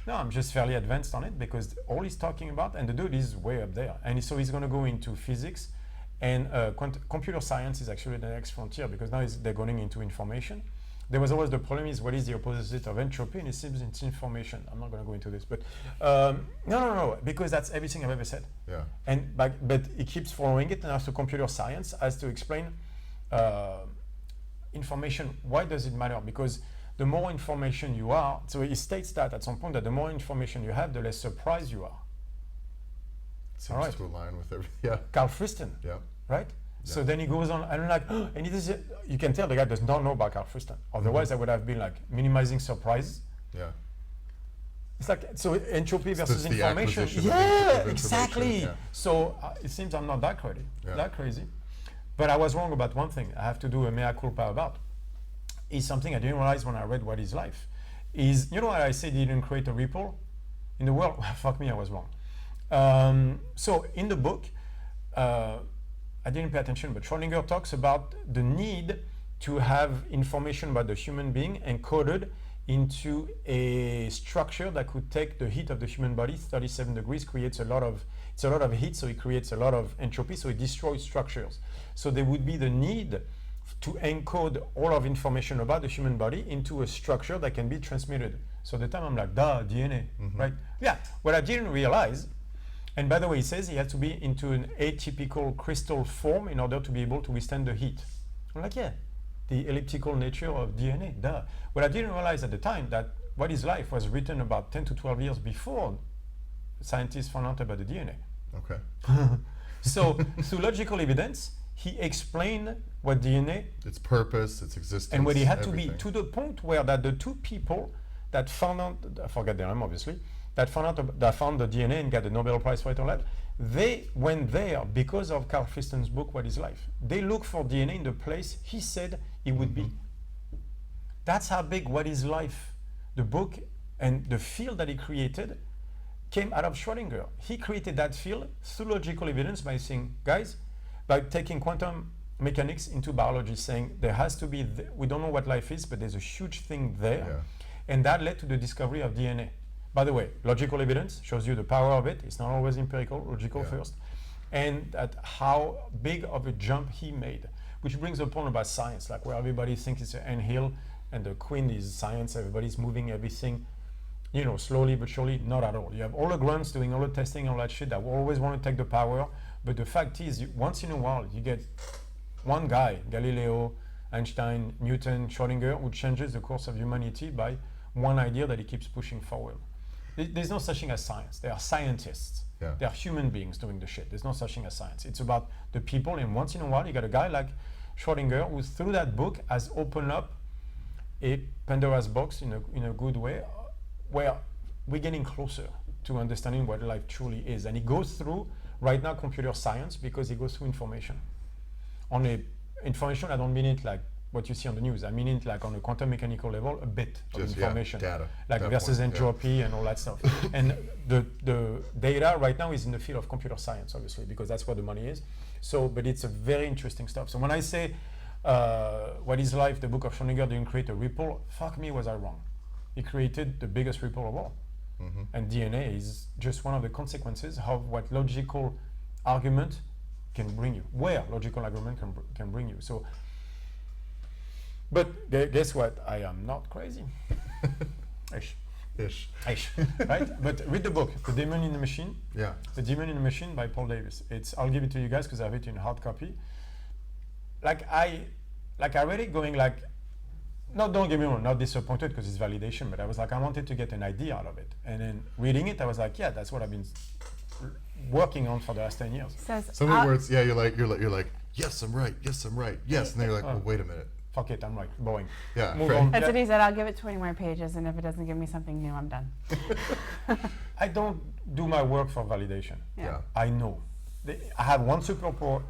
No, I'm just fairly advanced on it because all he's talking about, and the dude is way up there. And so he's going to go into physics, and computer science is actually the next frontier because now they're going into information. There was always the problem is what is the opposite of entropy, and it seems it's information. I'm not going to go into this, but no, because that's everything I've ever said. Yeah. And but he keeps following it, and after computer science has to explain information. Why does it matter? Because the more information you are, so he states that at some point that the more information you have, the less surprised you are. Seems to align with everything. Yeah. Carl Friston. Yeah. Right? Yeah. So then he goes on, and I'm like, oh, and you can tell the guy does not know about Carl Friston. Otherwise, I would have been like minimizing surprise. Yeah. It's like, so entropy versus the information. acquisition of Exactly. Yeah. So it seems I'm not that crazy. But I was wrong about one thing. I have to do a mea culpa about. Is something I didn't realize when I read What is Life. Is, you know what I said, he didn't create a ripple in the world? Fuck me, I was wrong. So in the book, I didn't pay attention, but Schrödinger talks about the need to have information about the human being encoded into a structure that could take the heat of the human body. 37 degrees creates a lot of heat, so it creates a lot of entropy, so it destroys structures. So there would be the need to encode all of information about the human body into a structure that can be transmitted. So at the time I'm like, duh, DNA, right? Yeah, what I didn't realize, and by the way, he says he has to be into an atypical crystal form in order to be able to withstand the heat. I'm like, yeah, the elliptical nature of DNA, duh. What I didn't realize at the time that What is Life was written about 10 to 12 years before scientists found out about the DNA. Okay. So through logical evidence, he explained what DNA, its purpose, its existence, and what he had everything. to be, to the point where that the two people that found out, I forget their name obviously, that found the DNA and got the Nobel Prize for it all that, they went there because of Carl Friston's book, What is Life. They looked for DNA in the place he said it would be. That's how big What is Life, the book and the field that he created, came out of Schrödinger. He created that field through logical evidence by saying, guys, by taking quantum mechanics into biology, saying there has to be, we don't know what life is, but there's a huge thing there. Yeah. And that led to the discovery of DNA. By the way, logical evidence shows you the power of it. It's not always empirical, logical first. And that how big of a jump he made, which brings the point about science, like where everybody thinks it's an anthill and the queen is science, everybody's moving everything, you know, slowly but surely. Not at all. You have all the grunts doing all the testing, all that shit that always want to take the power. But the fact is, once in a while, you get one guy, Galileo, Einstein, Newton, Schrödinger, who changes the course of humanity by one idea that he keeps pushing forward. There's no such thing as science. There are scientists. Yeah. There are human beings doing the shit. There's no such thing as science. It's about the people, and once in a while, you got a guy like Schrödinger who, through that book, has opened up a Pandora's box in a good way, where we're getting closer to understanding what life truly is. And he goes through, right now, computer science, because he goes through information. On a information, I don't mean it like what you see on the news. I mean it like on a quantum mechanical level, a bit of information. Data. Like versus entropy and all that stuff. And the data right now is in the field of computer science, obviously, because that's where the money is. So, but it's a very interesting stuff. So when I say, What is Life, the book of Schrödinger didn't create a ripple, fuck me, was I wrong. He created the biggest ripple of all. And DNA is just one of the consequences of what logical argument can bring you, where logical argument can bring you. So, but guess what? I am not crazy. Ish. Right? But read the book, The Demon in the Machine. Yeah. The Demon in the Machine by Paul Davis. I'll give it to you guys because I have it in hard copy. I read it going like, no, don't get me wrong, not disappointed because it's validation, but I was like, I wanted to get an idea out of it. And then reading it, I was like, yeah, that's what I've been working on for the last 10 years. Some of the words, yeah, you're like, yes, I'm right, yes, I'm right, yes, and then you're like, well, wait a minute. fuck it, I'm right, boring. Yeah, Move right. on. That's Yeah. what he said. I'll give it 20 more pages, and if it doesn't give me something new, I'm done. I don't do my work for validation. Yeah. I know. I have one superpower.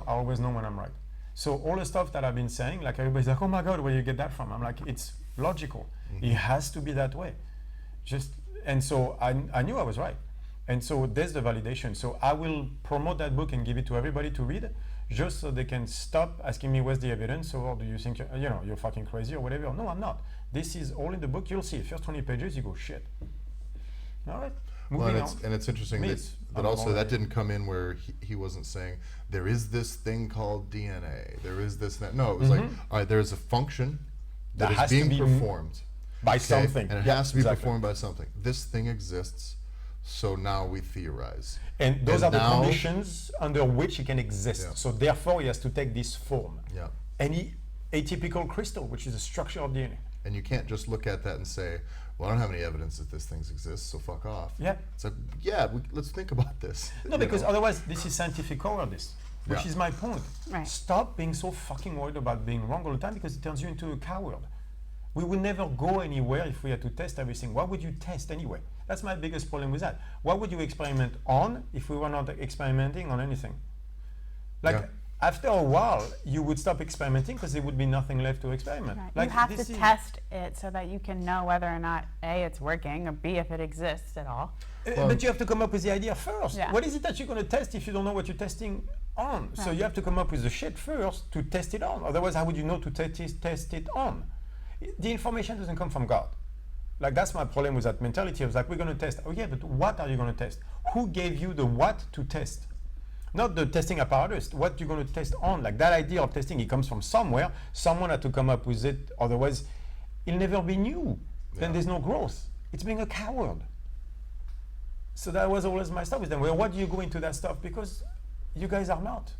I always know when I'm right. So all the stuff that I've been saying, like everybody's like, oh my God, where you get that from? I'm like, it's logical. It has to be that way. And so I knew I was right. And so there's the validation. So I will promote that book and give it to everybody to read, just so they can stop asking me where's the evidence, or do you think you're fucking crazy or whatever. No, I'm not. This is all in the book. You'll see. First 20 pages, you go, shit. All right. Well, Moving and it's interesting Me, that, it's- that I'm also that already- didn't come in where he wasn't saying there is this thing called DNA. There is this and that. No, it was like, all right, there's a function That that has is to being be performed by okay? something. and it Yeah, has to be exactly. performed by something. This thing exists, so now we theorize. And those And are the now- conditions under which it can exist. Yeah. So therefore, he has to take this form. Yeah. Any atypical crystal, which is the structure of DNA. And you can't just look at that and say, well, I don't have any evidence that this thing exists, so fuck off. Yeah. It's like, yeah, let's think about this. No, you because know? otherwise, this is scientific cowardice, which Yeah. is my point. Right. Stop being so fucking worried about being wrong all the time, because it turns you into a coward. We would never go anywhere if we had to test everything. Why would you test anyway? That's my biggest problem with that. What would you experiment on if we were not experimenting on anything? Like, Yeah. after a while, you would stop experimenting because there would be nothing left to experiment. Right. Like, You have this to is- test it so that you can know whether or not A, it's working, or B, if it exists at all. Well- But you have to come up with the idea first. Yeah. What is it that you're going to test if you don't know what you're testing on? So Right. you have to come up with the shit first to test it on. Otherwise, how would you know to test it on? The information doesn't come from God. Like, that's my problem with that mentality. I was like, we're going to test. Oh yeah, but what are you going to test? Who gave you the what to test? Not the testing apparatus, what you're going to test on. Like, that idea of testing, it comes from somewhere. Someone had to come up with it. Otherwise, it'll never be new. Then Yeah. there's no growth. It's being a coward. So that was always my stuff with them. Well, why do you go into that stuff? Because you guys are not.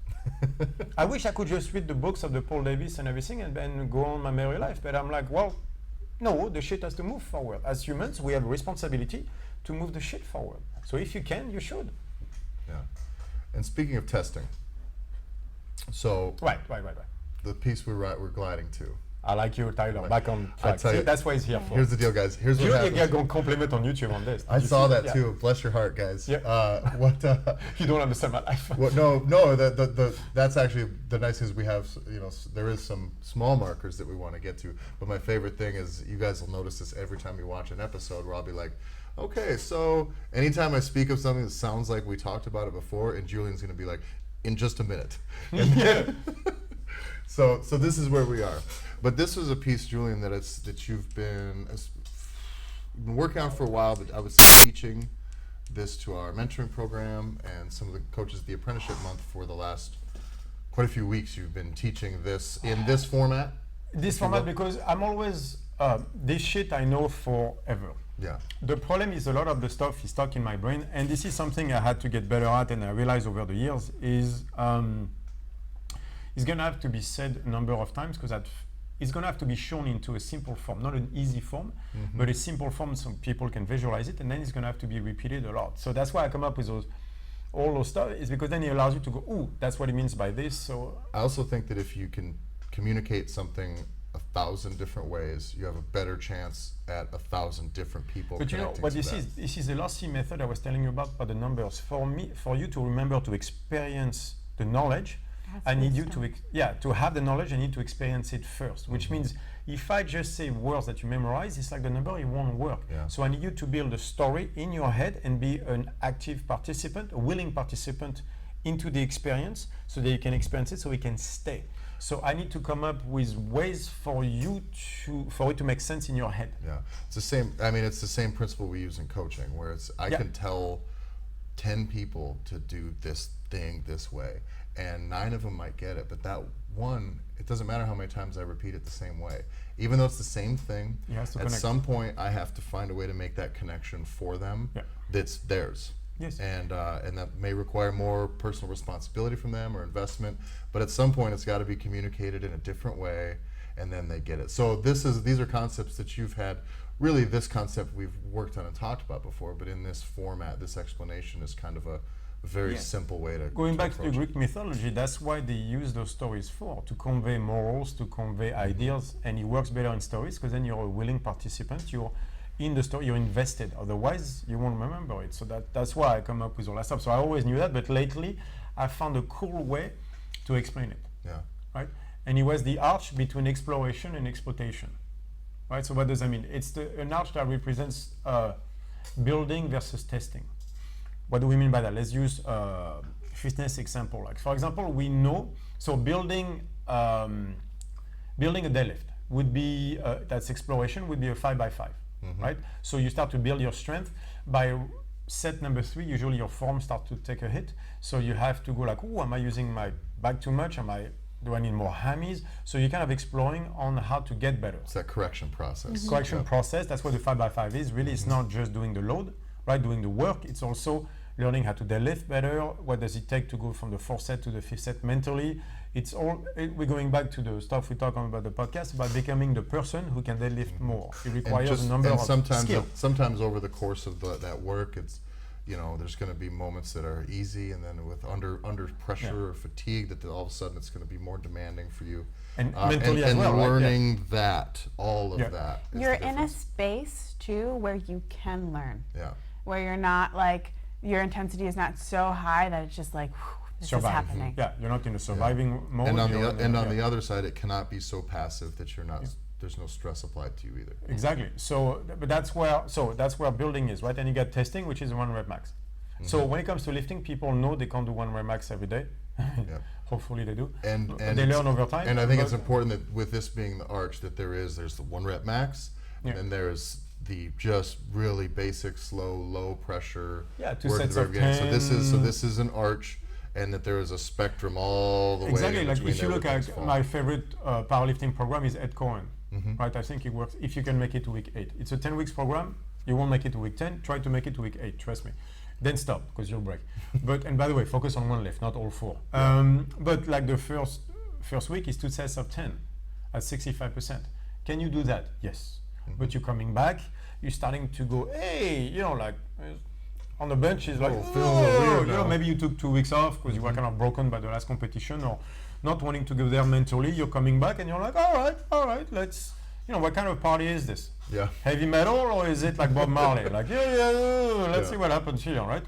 I wish I could just read the books of the Paul Davis and everything and then go on my merry life. But I'm like, well, no, the shit has to move forward. As humans, we have a responsibility to move the shit forward. So if you can, you should. Yeah. And speaking of testing, so Right. the piece we're gliding to. I like you, Tyler. Back on track. tell See, you- that's what he's here for. Here's the deal, guys. Here's what You're happens. going to compliment on YouTube on this. I You saw see? that Yeah. too. Bless your heart, guys. Yeah. You don't understand my life. What? No. That's actually the nice thing is we have. There is some small markers that we want to get to. But my favorite thing is you guys will notice this every time you watch an episode where I'll be like, okay, so anytime I speak of something that sounds like we talked about it before, and Julian's going to be like, in just a minute. Yeah. So this is where we are. But this was a piece, Julian, that you've been working on for a while. But I was teaching this to our mentoring program and some of the coaches of the apprenticeship month for the last quite a few weeks. You've been teaching this in this format. This if you format, will. because I'm always, this shit I know forever. Yeah. The problem is a lot of the stuff is stuck in my brain, and this is something I had to get better at, and I realized over the years is it's going to have to be said a number of times because it's going to have to be shown into a simple form, not an easy form, but a simple form so people can visualize it, and then it's going to have to be repeated a lot. So that's why I come up with all those stuff, is because then it allows you to go, ooh, that's what it means by this. So I also think that if you can communicate something 1,000 different ways, you have a better chance at 1,000 different people. But you know connecting what to this that. is? This is the lossy method I was telling you about the numbers. For you to remember to experience the knowledge, I need you to have the knowledge. I need to experience it first. Which means if I just say words that you memorize, it's like the number, it won't work. Yeah. So I need you to build a story in your head and be an active participant, a willing participant into the experience, so that you can experience it, so it can stay. So I need to come up with ways for it to make sense in your head. Yeah, it's the same. I mean, it's the same principle we use in coaching, where I can tell 10 people to do this thing this way, and 9 of them might get it, but that one, it doesn't matter how many times I repeat it the same way. Even though it's the same thing, It has to at connect. some point I have to find a way to make that connection for them that's theirs. Yes. And that may require more personal responsibility from them or investment, but at some point it's got to be communicated in a different way, and then they get it. So these are concepts that you've had. Really, this concept we've worked on and talked about before, but in this format, this explanation is kind of a very simple way to going back to the approach Greek mythology. That's why they use those stories to convey morals, to convey ideas, and it works better in stories because then you're a willing participant. You're in the story, you're invested. Otherwise, you won't remember it. So that's why I come up with all that stuff. So I always knew that, but lately I found a cool way to explain it. Yeah. Right? And it was the arch between exploration and exploitation. Right? So what does that mean? It's an arch that represents building versus testing. What do we mean by that? Let's use fitness example. Like for example, we know building a deadlift would be that's exploration would be a 5x5, right? So you start to build your strength by set number 3. Usually your form starts to take a hit, so you have to go like, oh, am I using my back too much? Do I need more hammies? So you're kind of exploring on how to get better. It's that correction process. Correction process. That's what the 5x5 is. Really, it's not just doing the load. Right, doing the work, it's also learning how to deadlift better. What does it take to go from the 4th set to the 5th set mentally? We're going back to the stuff we talk about the podcast about becoming the person who can deadlift more. It requires a number of skills. Sometimes over the course of that work, it's there's going to be moments that are easy, and then with under pressure or fatigue, that all of a sudden it's going to be more demanding for you. And mentally as well, and right? learning all of that. You're in a space too where you can learn. Yeah. Where you're not like, your intensity is not so high that it's just like, this is happening. Yeah, you're not in a surviving mode. And on the other side, it cannot be so passive that you're not. There's no stress applied to you either. Exactly. So, but that's where building is, right? And you get testing, which is 1 rep max. So when it comes to lifting, people know they can't do 1 rep max every day. Hopefully they do. And they learn over time. And I think it's important that with this being the arch, that there's the 1 rep max, and there's the just really basic, slow, low pressure. 2 sets of 10. So this is an arch, and that there is a spectrum all the way. Exactly. Like if you look at fall. my favorite powerlifting program is Ed Cohen. Right? I think it works if you can make it to week 8. It's a 10 weeks program. You won't make it to week 10. Try to make it to week 8. Trust me. Then stop because you'll break. And by the way, focus on 1 lift, not all 4. But like the first week is 2 sets of 10 at 65%. Can you do that? Yes. But you're coming back, you're starting to go, hey, like on the bench is like, maybe you took 2 weeks off because you were kind of broken by the last competition or not wanting to go there mentally. You're coming back and you're like, all right, let's, what kind of party is this? Yeah. Heavy metal, or is it like Bob Marley? Like, let's see what happens here, right?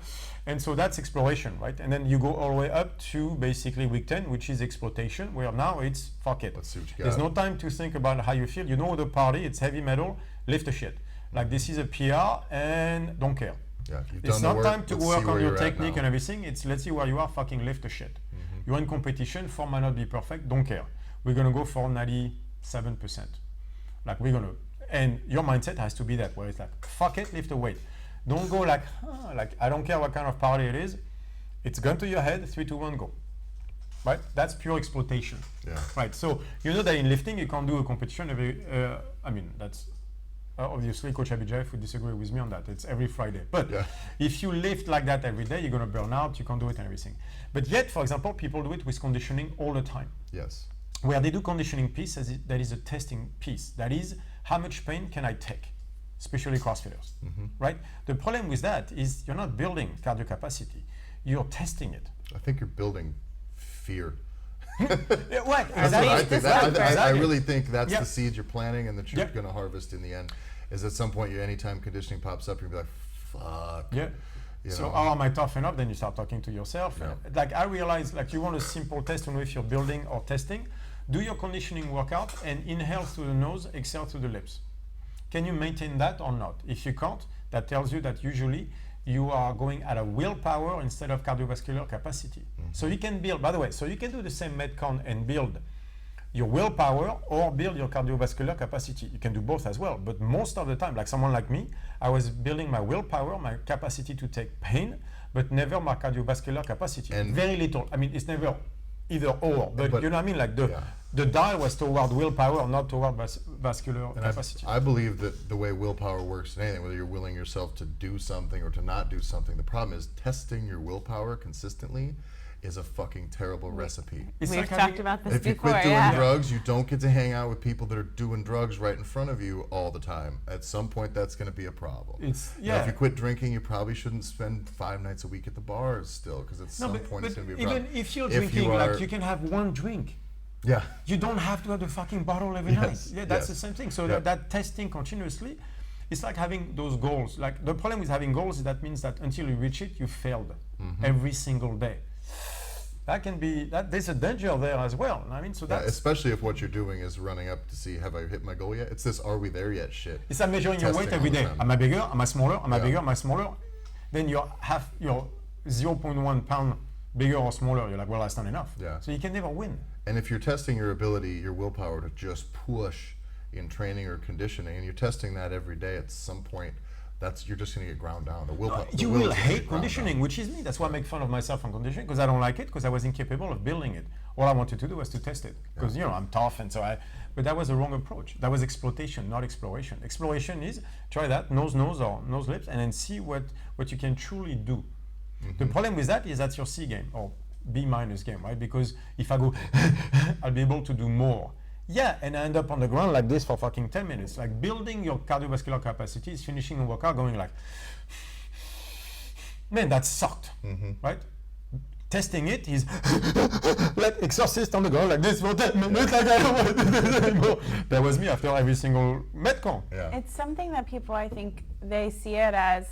And so that's exploration, right? And then you go all the way up to basically week 10, which is exploitation, where now it's fuck it. Let's see what you got. There's no time to think about how you feel. You know the party, it's heavy metal, lift the shit. Like this is a PR and don't care. Yeah, you've it's done the not work, time to let's work see on where your you're at technique now. and everything. It's let's see where you are, fucking lift the shit. You're in competition, form might not be perfect, don't care. We're gonna go for 97%. Like we're gonna, and your mindset has to be that, where it's like, fuck it, lift the weight. Don't go like I don't care what kind of party it is. It's gun to your head, 3, 2, 1, go. Right? That's pure exploitation. Yeah. Right. So you know that in lifting you can't do a competition every. That's obviously Coach Abijay would disagree with me on that. It's every Friday. But if you lift like that every day, you're gonna burn out. You can't do it and everything. But yet, for example, people do it with conditioning all the time. Yes. Where they do conditioning piece, that is a testing piece. That is, how much pain can I take? Especially CrossFitters, right? The problem with that is you're not building cardio capacity, you're testing it. I think you're building fear. Right, I really think that's the seeds you're planting and that you're Yep. going to harvest in the end. Is at some point, anytime conditioning pops up, you'll be like, fuck. Yeah. So how am I tough enough? Then you start talking to yourself. Yeah. Like I realize, like you want a simple test to know if you're building or testing. Do your conditioning workout and inhale through the nose, exhale through the lips. Can you maintain that or not? If you can't, that tells you that usually you are going at a willpower instead of cardiovascular capacity. So you can build, by the way, so you can do the same Metcon and build your willpower or build your cardiovascular capacity. You can do both as well, but most of the time, like someone like me, I was building my willpower, my capacity to take pain, but never my cardiovascular capacity. And very little. I mean, it's never either or, but you know what I mean? Like the dial was toward willpower, not toward vascular capacity. I believe that the way willpower works in anything, whether you're willing yourself to do something or to not do something, the problem is testing your willpower consistently is a fucking terrible recipe. It's We've like talked having- about this If you before. quit doing Yeah. drugs, you don't get to hang out with people that are doing drugs right in front of you all the time. At some point, that's going to be a problem. It's You know, if yeah. you quit drinking, you probably shouldn't spend 5 nights a week at the bars still, because at some point it's going to be a problem. even if you're If you drinking, are- like you can have one drink. Yeah. You don't have to have the fucking bottle every Yes, night. Yeah, that's yes. the same thing. So Yeah. that testing continuously, it's like having those goals. Like the problem with having goals is that means that until you reach it, you failed every single day. That can be that. There's a danger there as well. I mean, so Yeah, that's especially if what you're doing is running up to see, have I hit my goal yet? It's this, are we there yet shit. it's like measuring your weight testing every all the day. time. Am I bigger? Am I smaller? Am I Yeah. bigger? Am I smaller? Then you're 0.1 pound bigger or smaller. You're like, well, that's not enough. Yeah. So you can never win. And if you're testing your ability, your willpower to just push in training or conditioning, and you're testing that every day, at some point, you're just going to get ground down. The willpower. You will hate conditioning, which is me. That's why I make fun of myself on conditioning, because I don't like it, because I was incapable of building it. All I wanted to do was to test it, because I'm tough, and but that was the wrong approach. That was exploitation, not exploration. Exploration is try that nose or nose lips, and then see what you can truly do. The problem with that is that's your C game or B- game, right? Because if I go, I'll be able to do more. Yeah, and I end up on the ground like this for fucking 10 minutes. Like building your cardiovascular capacity is finishing a workout going like, man, that sucked, right? Testing it is like exorcist on the ground like this for 10 minutes, like I don't want to do this anymore. That was me after every single Metcon. Yeah. It's something that people, I think, they see it as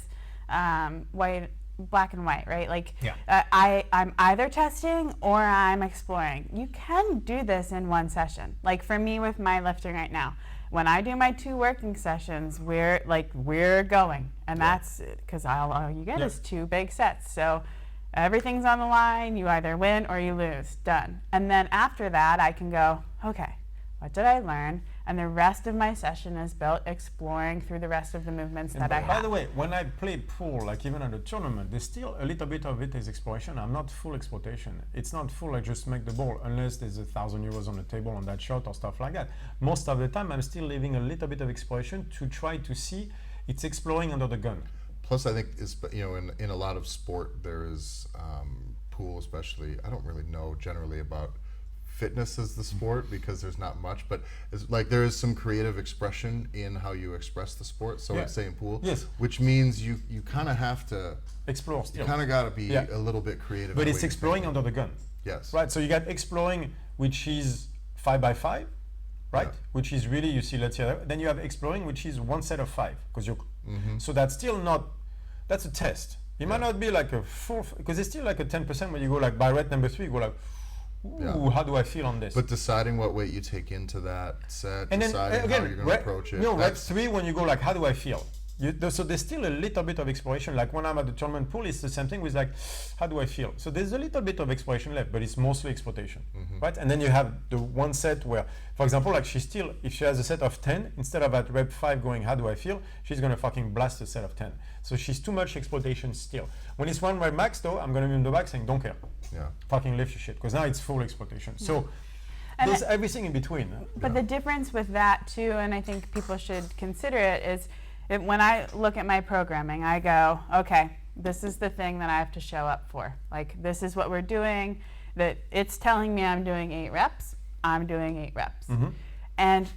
black and white, right? Like, I'm either testing or I'm exploring. You can do this in one session. Like for me with my lifting right now, when I do my 2 working sessions, we're going, and that's because all you get is 2 big sets. So everything's on the line. You either win or you lose. Done. And then after that, I can go, okay, what did I learn? And the rest of my session is built exploring through the rest of the movements that I have. By the way, when I play pool, like even at a tournament, there's still a little bit of it is exploration. I'm not full exploitation. It's not full like just make the ball, unless there's €1,000 on the table on that shot or stuff like that. Most of the time, I'm still leaving a little bit of exploration to try to see it's exploring under the gun. Plus, I think in a lot of sport there is pool, especially. I don't really know generally about fitness as the sport because there's not much, but it's like there is some creative expression in how you express the sport. So it's saying pool, which means you kind of have to explore. Still. You kind of got to be a little bit creative. But it's exploring under the gun. Yes. Right. So you got exploring, which is 5x5, right? Yeah. Which is really let's say. Then you have exploring, which is 1 set of 5, because you're. So that's still not. That's a test. It might not be like a full, because it's still like a 10% when you go like by rep number 3, you go like. Ooh, how do I feel on this? But deciding what weight you take into that set, and then deciding again, how you're going to approach it. Rep 3 when you go like, how do I feel? So there's still a little bit of exploration. Like when I'm at the tournament pool, it's the same thing with like, how do I feel? So there's a little bit of exploration left, but it's mostly exploitation, right? And then you have the 1 set where, for example, like if she has a set of 10, instead of at rep 5 going, how do I feel? She's going to fucking blast a set of 10. So she's too much exploitation still. When it's 1 rep max though, I'm going to be in the back saying, don't care. Yeah. Fucking lift your shit, because now it's full exploitation. So there's everything in between. But the difference with that too, and I think people should consider it, is when I look at my programming, I go, okay, this is the thing that I have to show up for. Like, this is what we're doing, that it's telling me I'm doing 8 reps, I'm doing 8 reps. And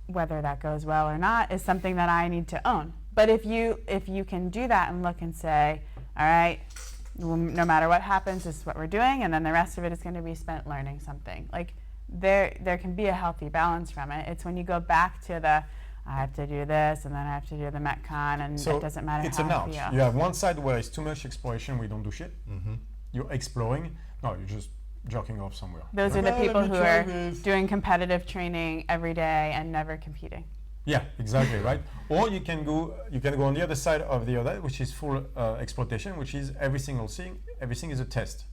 whether that goes well or not is something that I need to own. But if you can do that and look and say, all right, no matter what happens, this is what we're doing, and then the rest of it is going to be spent learning something. Like, there can be a healthy balance from it. It's when you go back to I have to do this, and then I have to do the Metcon, and so it doesn't matter it's how an I ouch. feel. You have one side where it's too much exploration, we don't do shit. You're exploring, no, you're just jerking off somewhere. Those are the people who are doing competitive training every day and never competing. Yeah, exactly, right? Or you can go on the other side of the other, which is full exploitation, which is everything is a test.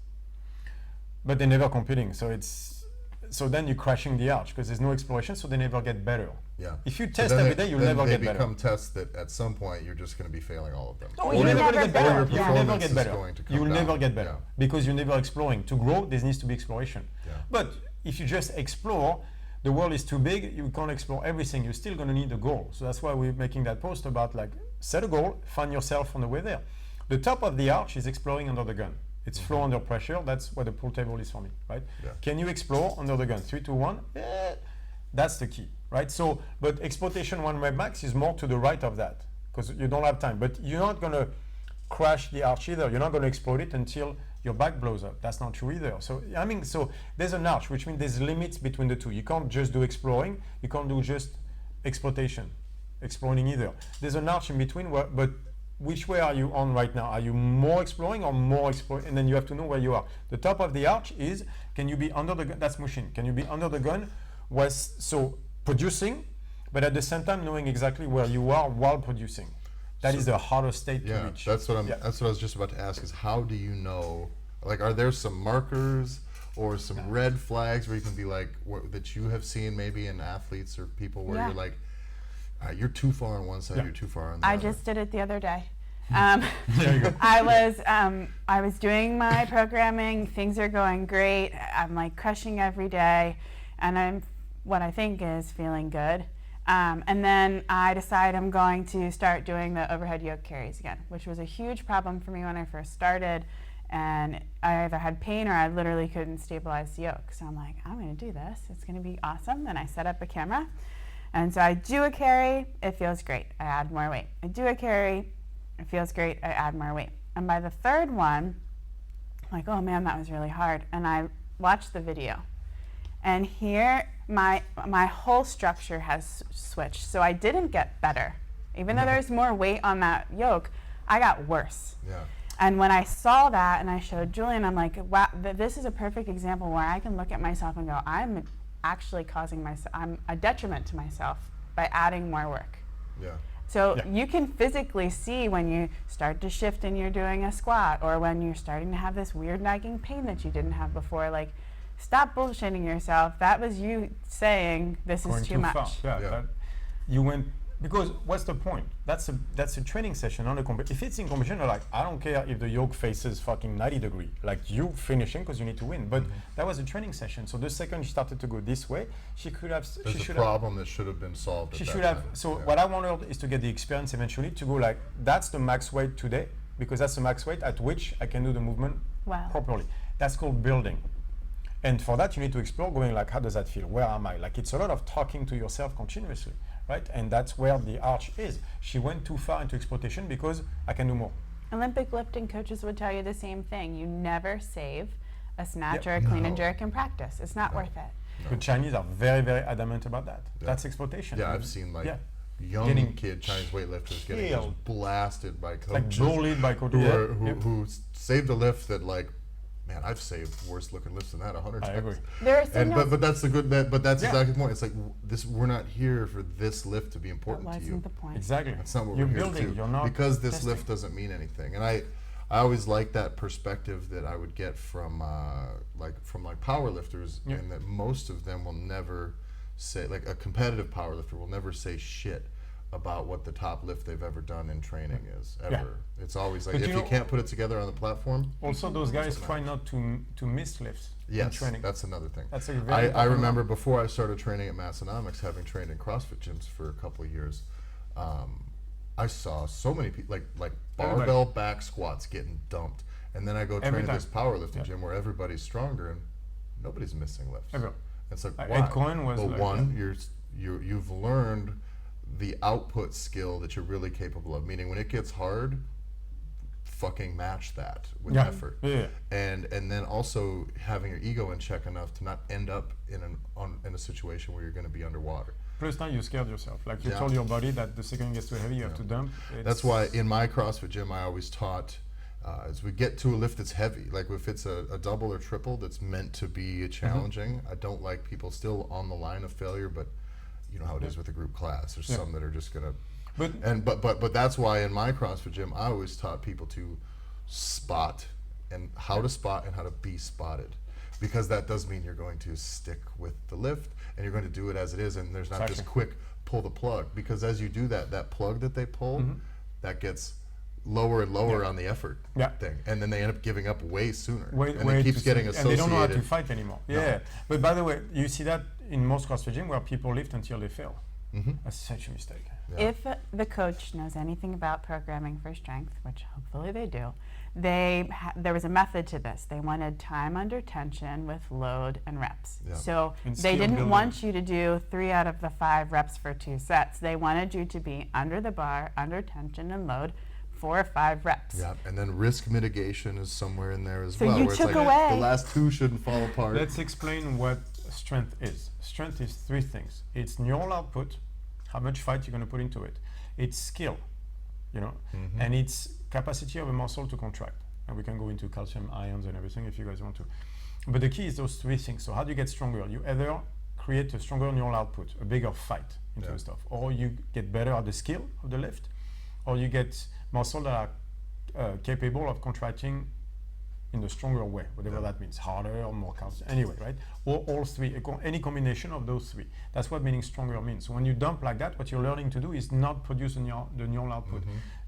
But they're never competing, so then you're crashing the arch because there's no exploration, so they never get better. Yeah. If you test every day, you'll never get better. They become tests that at some point you're just going to be failing all of them. No, you'll never get better. You'll never get better. You'll Never get better because you're never exploring. To grow, there needs to be exploration. Yeah. But if you just explore, the world is too big. You can't explore everything. You're still going to need a goal. So that's why we're making that post about like set a goal, find yourself on the way there. The top of the arch is exploring under the gun. It's flow under pressure. That's what the pull table is for me, right? Yeah. Can you explore under the gun? 3, 2, 1. That's the key, right? So, but exploitation 1 rep max is more to the right of that because you don't have time. But you're not gonna crash the arch either. You're not gonna exploit it until your back blows up. That's not true either. So I mean, so there's an arch, which means there's limits between the two. You can't just do exploring. You can't do just exploitation, exploring either. There's an arch in between, but which way are you on right now? Are you more exploring or more exploring? And then you have to know where you are. The top of the arch is, can you be under the gun? That's machine. Can you be under the gun? So producing, but at the same time knowing exactly where you are while producing. That is the hardest state to reach. That's what I was just about to ask is how do you know, like, are there some markers or some red flags where you can be like, that you have seen maybe in athletes or people where you're like, you're too far on one side, you're too far on the other. I just did it the other day. There you go. I was doing my programming. Things are going great. I'm like crushing every day, and I'm what I think is feeling good. And then I decide I'm going to start doing the overhead yoke carries again, which was a huge problem for me when I first started. And I either had pain or I literally couldn't stabilize the yoke. So I'm like, I'm going to do this. It's going to be awesome. Then I set up a camera. And so I do a carry, it feels great, I add more weight. I do a carry, it feels great, I add more weight. And by the third one, I'm like, oh man, that was really hard. And I watched the video. And here, my whole structure has switched. So I didn't get better. Even though there's more weight on that yoke, I got worse. Yeah. And when I saw that and I showed Julian, I'm like, wow, this is a perfect example where I can look at myself and go, I'm actually I'm a detriment to myself by adding more work. Yeah. So you can physically see when you start to shift and you're doing a squat, or when you're starting to have this weird nagging pain that you didn't have before. Like, stop bullshitting yourself. That was you saying this is too much. Far. Yeah. You went, because what's the point? That's a training session, not a competition. If it's in competition, like, I don't care if the yoke faces fucking 90 degree. Like, you finishing because you need to win. But that was a training session. So the second she started to go this way, she could have. There's a problem that should have been solved. She should have. So what I wanted is to get the experience eventually to go like, that's the max weight today, because that's the max weight at which I can do the movement properly. That's called building. And for that, you need to explore going like, how does that feel? Where am I? Like, it's a lot of talking to yourself continuously, right? And that's where the arch is. She went too far into exploitation because I can do more. Olympic lifting coaches would tell you the same thing. You never save a snatch or a clean and jerk in practice. It's not worth it. The Chinese are very, very adamant about that. That's exploitation. Yeah, I've seen like young kid Chinese weightlifters getting just blasted by coaches. Like bullied by coaches. Who saved a lift that, like, man, I've saved worse looking lifts than that 100 times. I agree. There are signals. But that's the good. But that's exactly the point. It's like this. We're not here for this lift to be important to you. That wasn't the point. Exactly. That's not what You're we're here building. to. You're not because this testing. lift doesn't mean anything. And I always like that perspective that I would get from power lifters, and that most of them will never say, like, a competitive power lifter will never say shit about what the top lift they've ever done in training is, ever. Yeah. It's always like, if you can't put it together on the platform. Also, those guys try not to miss lifts in training. That's another thing. That's a very I remember before I started training at Massonomics, having trained in CrossFit gyms for a couple of years, I saw so many people, like barbell back squats getting dumped. And then I go train at this powerlifting gym where everybody's stronger and nobody's missing lifts. Ever. It's like, Ed Cohen was well, like one, you've learned the output skill that you're really capable of, meaning when it gets hard, fucking match that with effort. And then also having your ego in check enough to not end up in a situation where you're going to be underwater. Plus now you scared yourself. Like, you told your body that the second it gets too heavy, you have to dump. That's why in my CrossFit gym I always taught, as we get to a lift that's heavy, like if it's a double or triple that's meant to be challenging, I don't like people still on the line of failure, but you know how it is with a group class. There's some that are just gonna, but that's why in my CrossFit gym I always taught people to spot and how to spot and how to be spotted, because that does mean you're going to stick with the lift and you're going to do it as it is, and there's not this quick pull the plug, because as you do that plug that they pull, that gets lower and lower on the effort thing, and then they end up giving up way sooner, and it keeps getting associated. And they don't know how to fight anymore. But by the way, you see that in most CrossFit gym where people lift until they fail. That's such a mistake. Yeah. If the coach knows anything about programming for strength, which hopefully they do, there was a method to this. They wanted time under tension with load and reps. Yeah. So And they skill didn't building. want you to do 3 out of the 5 reps for 2 sets. They wanted you to be under the bar, under tension and load, 4 or 5 reps. Yeah, and then risk mitigation is somewhere in there as So well. you where it's took like away- the last 2 shouldn't fall apart. Let's explain what strength is. Strength is 3 things. It's neural output, how much fight you're going to put into it. It's skill, and it's capacity of a muscle to contract. And we can go into calcium, ions, and everything if you guys want to. But the key is those 3 things. So how do you get stronger? You either create a stronger neural output, a bigger fight into the stuff, or you get better at the skill of the lift, or you get muscle that are capable of contracting in a stronger way, whatever that means, harder or more calcium, anyway, right? Or all 3, any combination of those 3. That's what meaning stronger means. So when you dump like that, what you're learning to do is not produce the neural output.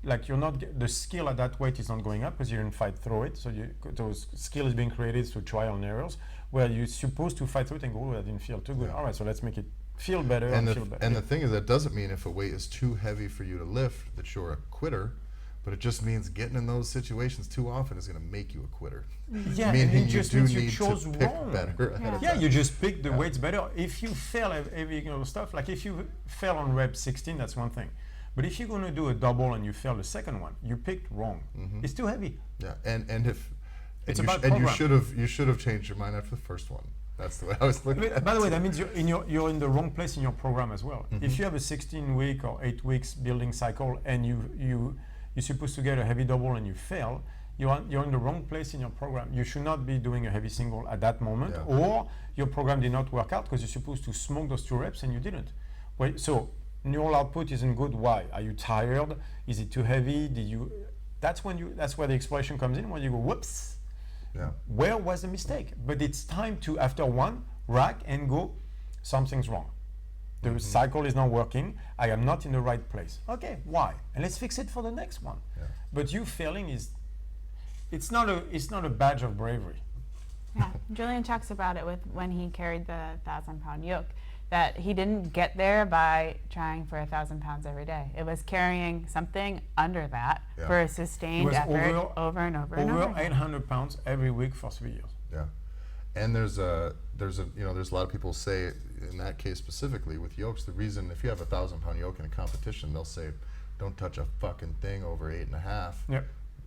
Like you're not, the skill at that weight is not going up because you didn't fight through it. So those skill is being created through trial and errors, where you're supposed to fight through it and go, oh, that didn't feel too good. Yeah. All right, so let's make it feel better and feel better. the thing is, that doesn't mean if a weight is too heavy for you to lift that you're a quitter, but it just means getting in those situations too often is going to make you a quitter. Yeah, Meaning and it you just do means you need chose to pick wrong. better ahead of Yeah, time. you just pick the weights better. If you fail every stuff, like if you fail on rep 16, that's one thing. But if you're going to do a double and you fail the second one, you picked wrong. It's too heavy. Yeah, and if It's and you about and you program. should have changed your mind after the first one. That's the way I was looking at it. By the way, that means you're in the wrong place in your program as well. If you have a 16-week or 8 weeks building cycle and you're supposed to get a heavy double and you fail, you're in the wrong place in your program. You should not be doing a heavy single at that moment, Yeah. or your program did not work out because you're supposed to smoke those 2 reps and you didn't. So neural output isn't good. Why? Are you tired? Is it too heavy? That's where the exploration comes in, when you go, whoops. Yeah. Where was the mistake? But it's time to, after one, rack and go, something's wrong. The cycle is not working. I am not in the right place. Okay, why? And let's fix it for the next one. Yeah. But you failing it's not a badge of bravery. Yeah, Julian talks about it with when he carried the 1,000-pound yoke, that he didn't get there by trying for 1,000 pounds every day. It was carrying something under that Yeah. for a It sustained was effort over and over and Over over. 800 pounds every week for 3 years. Yeah, and there's a lot of people say in that case specifically with yokes, the reason if you have a 1,000-pound yoke in a competition, they'll say, don't touch a fucking thing over 8.5 Yep.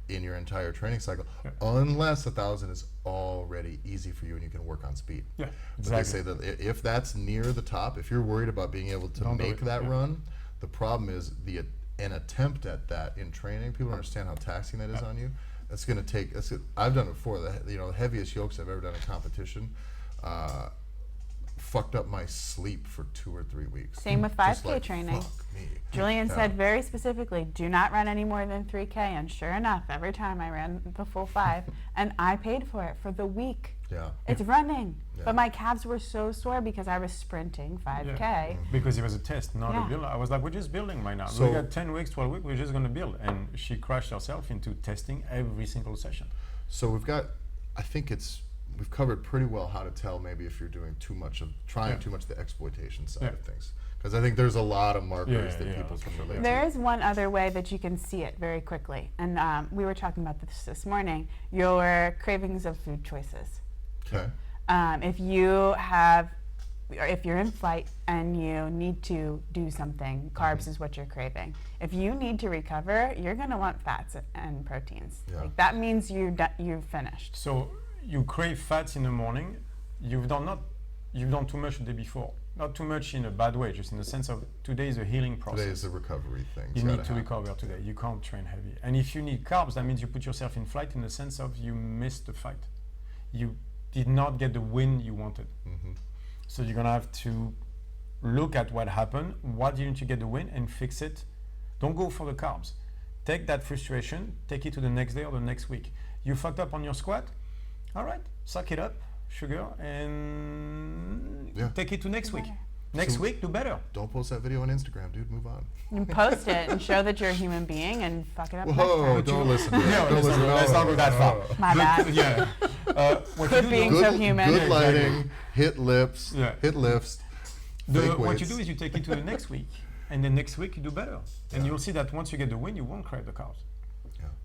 in your entire training cycle, Yep. unless 1,000 is already easy for you and you can work on speed. Yeah, But they exactly. say that if that's near the top, if you're worried about being able to Don't do make it, that yeah. run, the problem is an attempt at that in training. People don't understand how taxing that is on you. That's going to take. I've done it before. The heaviest yokes I've ever done in competition fucked up my sleep for 2 or 3 weeks. Same with Just 5K like, training. fuck me. Julian Yeah. said very specifically, do not run any more than 3K. And sure enough, every time I ran the full 5, and I paid for it for the week. Yeah. It's running. Yeah. But my calves were so sore because I was sprinting 5K. Yeah. Because it was a test, not Yeah. a build. I was like, we're just building right now. So- We got 10 weeks, 12 weeks, we're just going to build. And she crashed herself into testing every single session. So we've covered pretty well how to tell maybe if you're doing trying Yeah. too much the exploitation side Yeah. of things. Because I think there's a lot of markers that Yeah. people can relate There to. is one other way that you can see it very quickly. And we were talking about this morning, your cravings of food choices. Okay. If you're in flight and you need to do something, carbs is what you're craving. If you need to recover, you're going to want fats and proteins. Yeah. Like that means you've finished. So you crave fats in the morning. You've done too much the day before. Not too much in a bad way, just in the sense of today is a healing process. Today is the recovery thing. It's You need gotta to happen. recover today. You can't train heavy. And if you need carbs, that means you put yourself in flight in the sense of you missed the fight. You did not get the win you wanted. Mhm. So you're going to have to look at what happened, what you need to get the win, and fix it. Don't go for the carbs. Take that frustration, take it to the next day or the next week. You fucked up on your squat? All right, suck it up, sugar, and Yeah. take it to next week. better. Next So- week, do better. Don't post that video on Instagram, dude. Move on. You post it and show that you're a human being and fuck it up next Whoa! time. Don't listen to that. No, Don't listen. let's not go that far. My bad. Yeah. What Quit you do being though- so human. Good Yeah, lighting. exactly. Hit lips. Yeah. Hit lifts. fake What weights. you do is you take it to the next week, and then next week you do better, and Yeah. you'll see that once you get the win, you won't crave the carbs.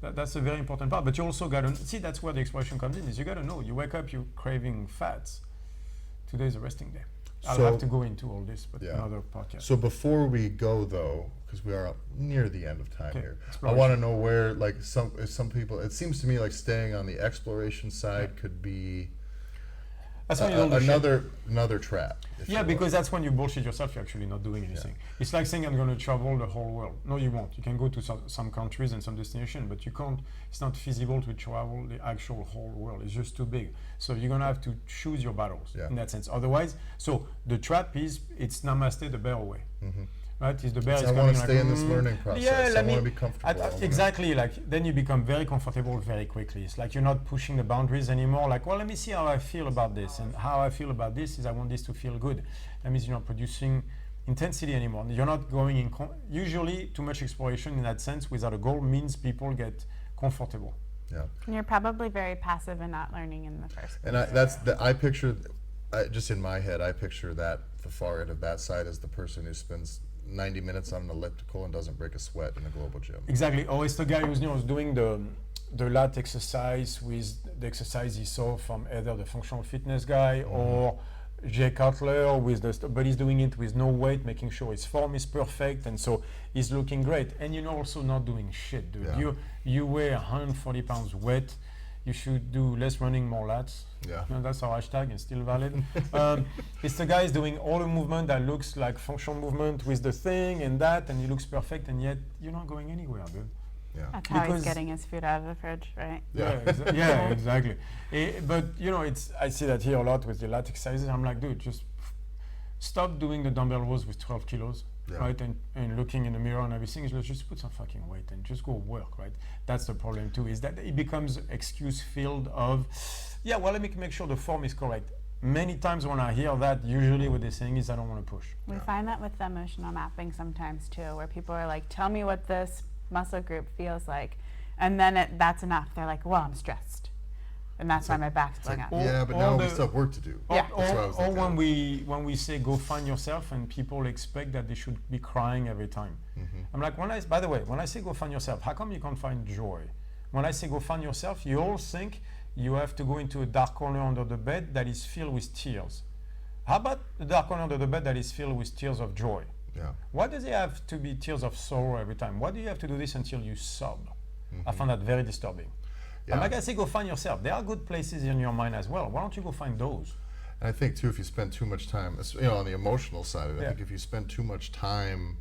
Yeah. That's a very important part. But you also got to see, that's where the exploration comes in. Is you got to know, you wake up, you're craving fats. Today is a resting day. I'll So- have to go into all this, but Yeah. another podcast. So before we go though, because we are near the end of time Okay, here, I exploration. want to know where like some people. It seems to me like staying on the exploration side could be That's when you don't do shit. another trap. if Yeah, you will. because that's when you bullshit yourself, you're actually not doing anything. It's like saying I'm going to travel the whole world. No, you won't. You can go to some countries and some destination, but you can't, it's not feasible to travel the actual whole world. It's just too big. So you're going to have to choose your battles in that sense. Otherwise, so the trap is, it's namaste the bear way. Right? Is the bear So is I coming want to like, stay in this learning process. Yeah, I want to be comfortable. I wanna- exactly. Like then you become very comfortable very quickly. It's like you're not pushing the boundaries anymore. Like, well, let me see how I feel about this, and how I feel about this is I want this to feel good. That means you're not producing intensity anymore. You're not going in. Usually, too much exploration in that sense without a goal means people get comfortable. Yeah. And you're probably very passive and not learning in the first place. And I picture, just in my head, I picture that the far end of that side as the person who spends 90 minutes on an elliptical and doesn't break a sweat in a global gym. Exactly. Or it's the guy who's was doing the lat exercise with the exercise he saw from either the functional fitness guy or Jay Cutler with but he's doing it with no weight, making sure his form is perfect, and so he's looking great. And you're also not doing shit, dude. Yeah. You weigh 140 pounds weight. You should do less running, more lats. Yeah. No, that's our hashtag and still valid. It's the guy is doing all the movement that looks like functional movement with the thing and that, and he looks perfect, and yet you're not going anywhere, dude. Yeah. That's how he's Because- getting his food out of the fridge, right? Yeah. Yeah, exactly. But you know, I see that here a lot with the lat exercises. I'm like, dude, just stop doing the dumbbell rows with 12 kilos, Yeah. right? And looking in the mirror and everything. Just put some fucking weight and just go work, right? That's the problem too, is that it becomes excuse filled of, yeah, well, let me make sure the form is correct. Many times when I hear that, usually what they're saying is I don't want to push. We find that with the emotional mapping sometimes too, where people are like, tell me what this muscle group feels like. And then that's enough. They're like, well, I'm stressed. And that's why my back's going up. Yeah, but all now we the- still have work to do. Yeah. That's what I was Or looking when at. we say go find yourself, and people expect that they should be crying every time. I'm like, by the way, when I say go find yourself, how come you can't find joy? When I say go find yourself, you all think you have to go into a dark corner under the bed that is filled with tears. How about the dark corner under the bed that is filled with tears of joy? Yeah. Why does it have to be tears of sorrow every time? Why do you have to do this until you sob? I find that very disturbing. Yeah. And like I say, go find yourself. There are good places in your mind as well. Why don't you go find those? And I think too, if you spend too much time, on the emotional side of it, I Yeah. think if you spend too much time,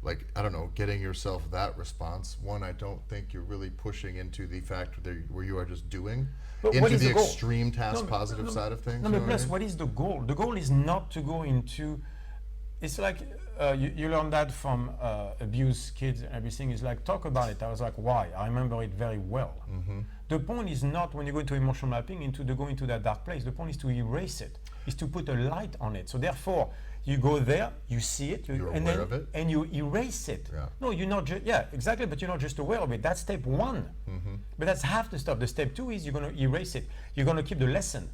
like I don't know, getting yourself that response, one, I don't think you're really pushing into the fact where you are just doing, But what into is the the goal? extreme task No, positive no, side of things. No, you know but what I plus, mean? what is the goal? The goal is not to go into. It's like you learn that from abused kids and everything. Is like talk about it. I was like, why? I remember it very well. The point is not when you go into emotional mapping go into that dark place. The point is to erase it. Is to put a light on it. So therefore, you go there, you see it, You're and aware then of it. and you erase it. Yeah. No, you're not. Exactly. But you're not just aware of it. That's step one. But that's half the stuff. The step two is you're going to erase it. You're going to keep the lesson,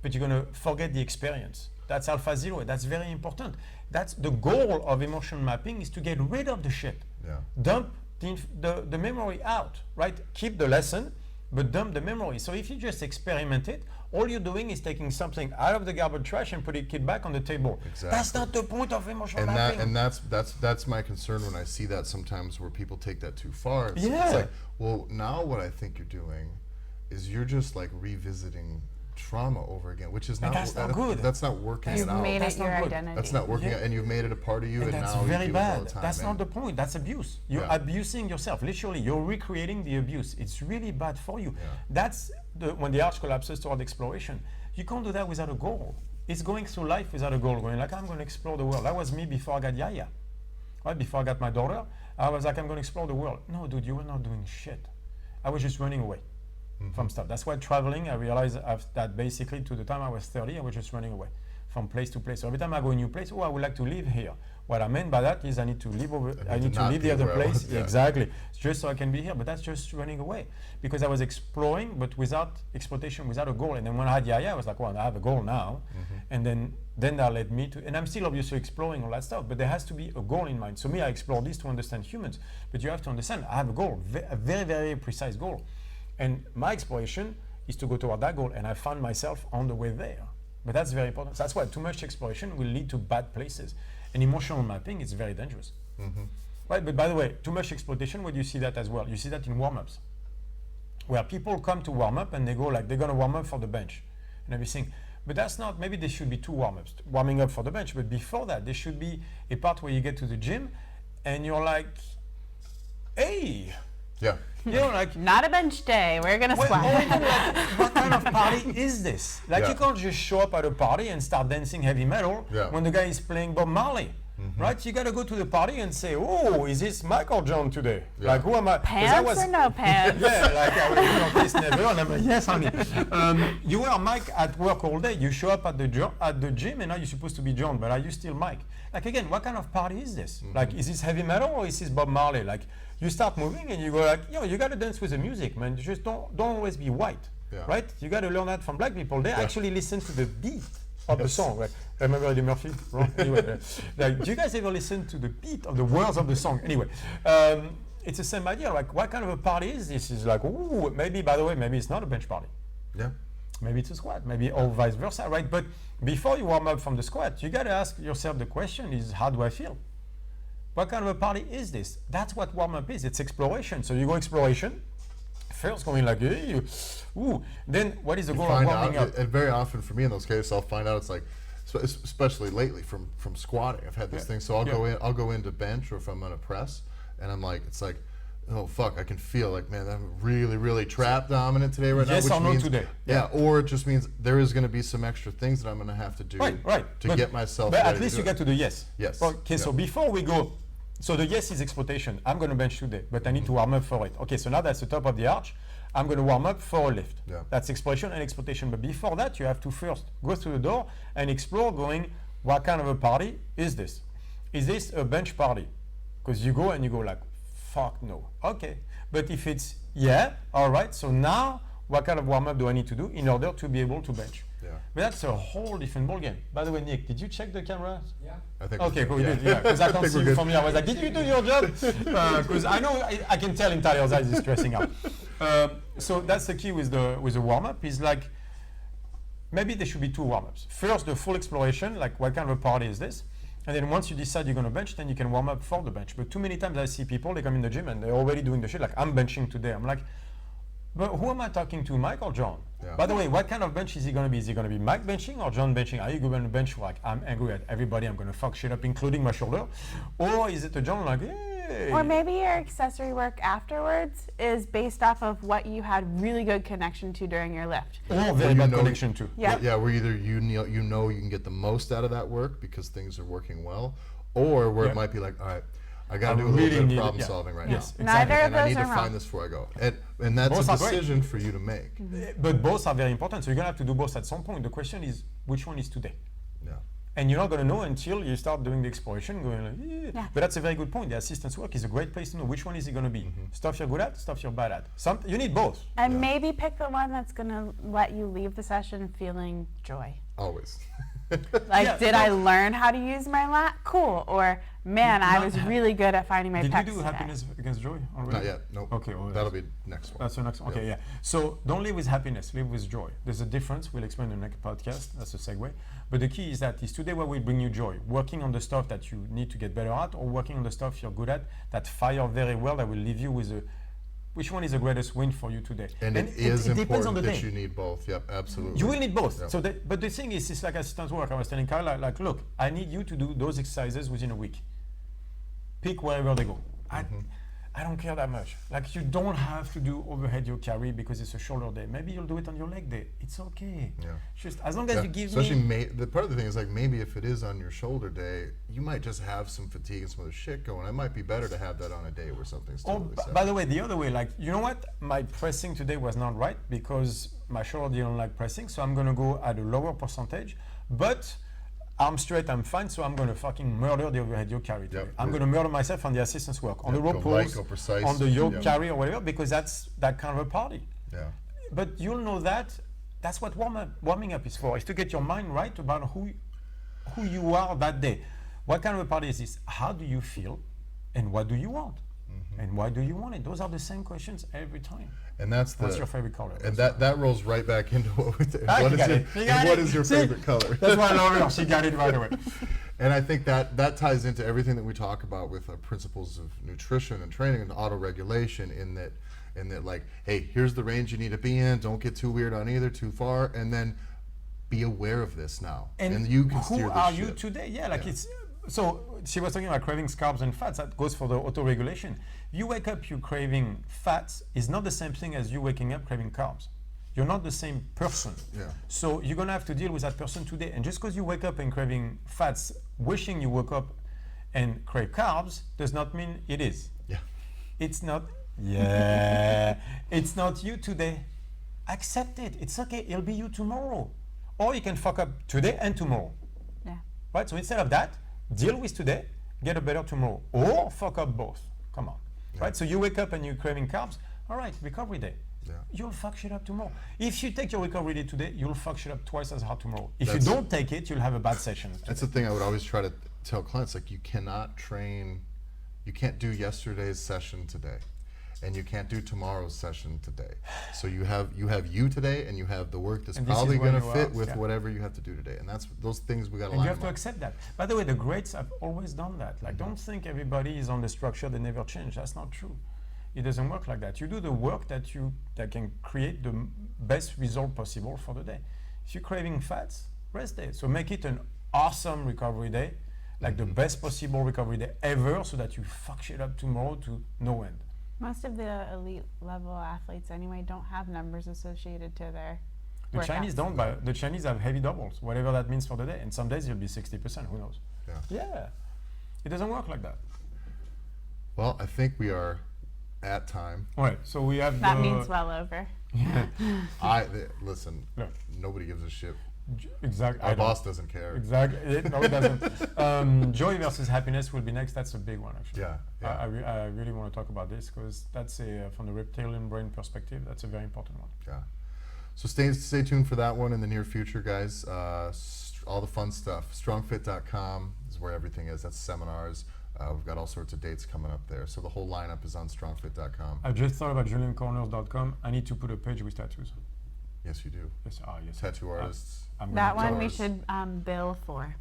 but you're going to forget the experience. That's alpha zero. That's very important. That's the goal of emotion mapping, is to get rid of the shit. Yeah. Dump the memory out, right? Keep the lesson, but dump the memory. So if you just experiment it, all you're doing is taking something out of the garbage trash and putting it back on the table. Exactly. That's not the point of emotional And mapping. that's my concern when I see that sometimes where people take that too far. It's Yeah. like, well, now what I think you're doing is you're just like revisiting trauma over again, which is not that's not good. That's not working You've it out. made That's it not your good. identity. That's not working Yeah. out, and you've made it a part of you, and that's now very you do it all bad. the time. That's not and- the point. That's abuse. You're Yeah. abusing yourself. Literally, you're recreating the abuse. It's really bad for you. Yeah. That's when the arch collapses toward exploration. You can't do that without a goal. It's going through life without a goal, going like, I'm going to explore the world. That was me before I got Yaya. Right? Before I got my daughter, I was like, I'm going to explore the world. No, dude, you were not doing shit. I was just running away from stuff. That's why traveling, I realized that basically to the time I was 30, I was just running away from place to place. So every time I go a new place, I would like to live here. What I meant by that is I need to live I need to leave the other place. Yeah. Exactly. Just so I can be here. But that's just running away. Because I was exploring, but without exploitation, without a goal. And then when I had Yaya, I was like, well, I have a goal now. And then that led me to, and I'm still obviously exploring all that stuff, but there has to be a goal in mind. So me, I explore this to understand humans. But you have to understand, I have a goal, a very, very precise goal. And my exploration is to go toward that goal. And I found myself on the way there. But that's very important. So that's why too much exploration will lead to bad places. And emotional mapping is very dangerous. Right? But by the way, too much exploitation, where do you see that as well? You see that in warm-ups, where people come to warm up and they go like, they're going to warm up for the bench and everything. But that's not, maybe there should be two warm-ups, warming up for the bench. But before that, there should be a part where you get to the gym and you're like, hey. Yeah. You know, like, not a bench day. We're gonna squat. What kind of party is this? Like, you can't just show up at a party and start dancing heavy metal when the guy is playing Bob Marley, right? You gotta go to the party and say, oh, is this Mike or John today? Like, who am I? Pants or no pants? Yeah, like I was on this never, and I'm like, yes, honey. You were Mike at work all day. You show up at the gym, and now you're supposed to be John, but are you still Mike? Like, again, what kind of party is this? Like, is this heavy metal or is this Bob Marley? Like, you start moving and you go like, you gotta dance with the music, man. You just don't always be white, right? You gotta learn that from black people. They actually listen to the beat of the song. Right? Remember Eddie Murphy? Right? Anyway, like, do you guys ever listen to the beat of the words of the song? Anyway, it's the same idea. Like, what kind of a party is this? Is like, ooh, maybe, by the way, maybe it's not a bench party. Yeah. Maybe it's a squat, maybe or vice versa, right? But before you warm up from the squat, you gotta ask yourself the question is, how do I feel? What kind of a party is this? That's what warm-up is. It's exploration. So you go exploration, first going like, hey, ooh. Then what is the goal of warming up? And very often for me in those cases, I'll find out it's like, especially lately from squatting, I've had this thing. So I'll go into bench, or if I'm on a press, and I'm like, it's like, oh fuck, I can feel like, man, I'm really, really trap dominant today right now. Yes Which or no means, today. Yeah, or it just means there is going to be some extra things that I'm going to have to do to get myself But ready at least to you get to the yes. Yes. Okay, so before we go, so the yes is exploitation. I'm going to bench today, but I need to warm up for it. Okay, so now that's the top of the arch. I'm going to warm up for a lift. Yeah. That's exploitation and exploitation. But before that, you have to first go through the door and explore going, what kind of a party is this? Is this a bench party? Because you go and you go like, fuck no. Okay. But if it's, yeah, all right, so now what kind of warm-up do I need to do in order to be able to bench? Yeah. But that's a whole different ballgame. By the way, Nick, did you check the camera? Yeah. I think Okay, cool, you did, yeah. Because I can't see you from here. I was like, did you do your job? Because I know, I can tell in Tyler's eyes he's stressing out. So that's the key with the warm-up is like, maybe there should be two warm-ups. First, the full exploration, like what kind of a party is this? And then once you decide you're going to bench, then you can warm up for the bench. But too many times I see people, they come in the gym and they're already doing the shit, like I'm benching today. I'm like, but who am I talking to, Mike or John? Yeah. By the way, what kind of bench is he going to be? Is he going to be Mike benching or John benching? Are you going to bench like, I'm angry at everybody, I'm going to fuck shit up, including my shoulder? Or is it a John like, hey? Or maybe your accessory work afterwards is based off of what you had really good connection to during your lift. Or very bad connection too. Yeah. Yeah, where either you know you can get the most out of that work because things are working well, or where it might be like, all right, I got to do a little bit of problem solving right now. Exactly. Neither of And I those need to are wrong. find this before I go. And that's Both a are great. decision for you to make. But both are very important. So you're going to have to do both at some point. The question is, which one is today? Yeah. And you're not going to know until you start doing the exploration, going like, Yeah. But that's a very good point. The assistance work is a great place to know which one is it going to be. Stuff you're good at, stuff you're bad at. You need both. And maybe pick the one that's going to let you leave the session feeling joy. Always. Like, did I learn how to use my lat? Cool. Or, man, I was really good at finding my Did pecs you do today. happiness against joy already? Not yet. Nope. Okay. Well, That'll be next one. that's the next one. Okay, yeah. So don't live with happiness, live with joy. There's a difference. We'll explain in the next podcast. That's a segue. But the key is that is today what will bring you joy. Working on the stuff that you need to get better at, or working on the stuff you're good at that fire very well, that will leave you with a, which one is the greatest win for you today? And it is it depends on important the that day. you need both. Yep, absolutely. You will need both. Yeah. So, but the thing is, it's like assistant work. I was telling Kyle, like, look, I need you to do those exercises within a week. Pick wherever they go. I don't care that much. Like, you don't have to do overhead yoke carry because it's a shoulder day. Maybe you'll do it on your leg day. It's okay. Yeah. Just as long as you give Especially me. the part of the thing is like maybe if it is on your shoulder day, you might just have some fatigue and some other shit going. It might be better to have that on a day where something's Oh, totally set. by the way, the other way, like, you know what? My pressing today was not right because my shoulder didn't like pressing, so I'm going to go at a lower percentage. But arm straight, I'm fine, so I'm going to fucking murder the overhead yoke carry today. Yep. I'm going to murder myself on the assistance work, on the rope go light, pulls, go precise. on the yoke Yep. carry or whatever, because that's that kind of a party. Yeah. But you'll know that that's what warming up is for, is to get your mind right about who you are that day. What kind of a party is this? How do you feel? And what do you want? And why do you want it? Those are the same questions every time. And that's What's your favorite color? And that rolls right back into what You got it. You got it. is your See? favorite color? That's why I love her. She got it right away. And I think that ties into everything that we talk about with principles of nutrition and training and auto-regulation in that like, hey, here's the range you need to be in. Don't get too weird on either, too far. And then be aware of this now. And you can steer who this are ship. you today? Yeah, like it's, so she was talking about craving carbs and fats. That goes for the auto-regulation. You wake up, you craving fats is not the same thing as you waking up craving carbs. You're not the same person. Yeah. So you're gonna have to deal with that person today. And just because you wake up and craving fats, wishing you woke up and crave carbs does not mean it is. Yeah. It's not. Yeah. It's not you today. Accept it. It's okay. It'll be you tomorrow. Or you can fuck up today and tomorrow. Yeah. Right? So instead of that, deal with today, get a better tomorrow. Or fuck up both. Come on. Yeah. Right? So you wake up and you're craving carbs. All right, recovery day. Yeah. You'll fuck shit up tomorrow. If you take your recovery day today, you'll fuck shit up twice as hard tomorrow. If That's- you don't take it, you'll have a bad session. That's the thing I would always try to tell clients, like, you cannot train, you can't do yesterday's session today, and you can't do tomorrow's session today. So you have you today, and you have the work that's And this is probably where going to you fit are, with yeah. whatever you have to do today. And that's those things we got to And line you have them to up. accept that. By the way, the greats have always done that. Like, don't think everybody is on the structure, they never change. That's not true. It doesn't work like that. You do the work that can create the best result possible for the day. If you're craving fats, rest day. So make it an awesome recovery day, like the best possible recovery day ever, so that you fuck shit up tomorrow to no end. Most of the elite level athletes anyway don't have numbers associated to their The workouts. Chinese don't, but the Chinese have heavy doubles, whatever that means for the day. And some days you'll be 60%, who knows? Yeah. Yeah. It doesn't work like that. Well, I think we are at time. All right, so we have That means well over. Listen, Yeah. nobody gives a shit. Exactly. Our boss doesn't care. Exactly. No, it doesn't. Joy versus happiness will be next. That's a big one, actually. Yeah. I really want to talk about this because that's from the reptilian brain perspective, that's a very important one. Yeah. So stay tuned for that one in the near future, guys. All the fun stuff. StrongFit.com is where everything is. That's seminars. We've got all sorts of dates coming up there. So the whole lineup is on StrongFit.com. I just thought about JulianCorners.com. I need to put a page with tattoos. Yes, you do. Yes. Yes. Tattoo artists. I'm That gonna one we ours. should bill for.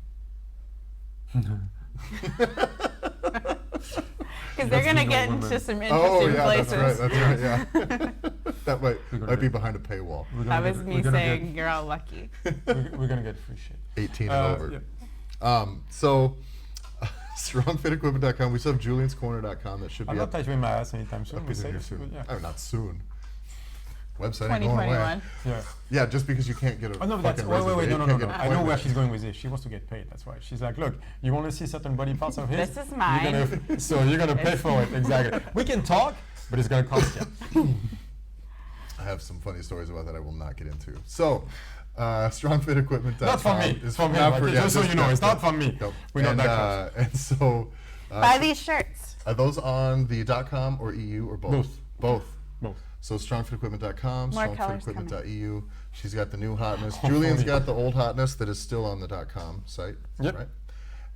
Because they're going to get into some interesting Oh yeah, places. that's right. Yeah. that We're gonna might be get- behind a paywall. We're That gonna was get- me we're gonna saying you're all lucky. we're gonna get free shit. 18 and over. Yeah. So StrongFitEquipment.com. We still have Julian'sCorner.com. That should I'm be not up. tattooing my ass anytime soon. Up We either say here this, soon. yeah. Oh, not soon. Website ain't going away. 2021. Yeah. Yeah, just because you can't get a Oh no, but that's fucking wait, resume, no, you no, can't no. get an I know where appointment. she's going with this. She wants to get paid. That's why she's like, look, you want to see certain body parts of his? This is mine. So you're gonna pay for it. Exactly. We can talk, but it's gonna cost you. I have some funny stories about that I will not get into. So, StrongFitEquipment.com. Not from me. is From him. not Like, for- just so you know, it's not from me. Nope. We're not and, that close. and so, Buy these shirts. are those on the .com or EU or both? Both. Both. Both. So StrongFitEquipment.com, More colors StrongFitEquipment.eu. She's got the new hotness. Julian's got the old hotness that is still on the .com site. Yep. Right?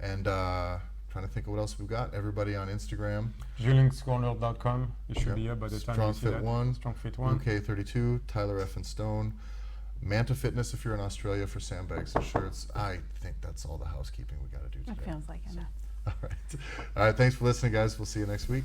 And trying to think of what else we've got. Everybody on Instagram. Julian'sCorner.com. It should Yep. be here by the time you see that. StrongFit1. StrongFit1. UK32. Tyler F. and Stone. Manta Fitness if you're in Australia for sandbags and shirts. I think that's all the housekeeping we got to do It today. feels like enough. All right. All right. Thanks for listening, guys. We'll see you next week.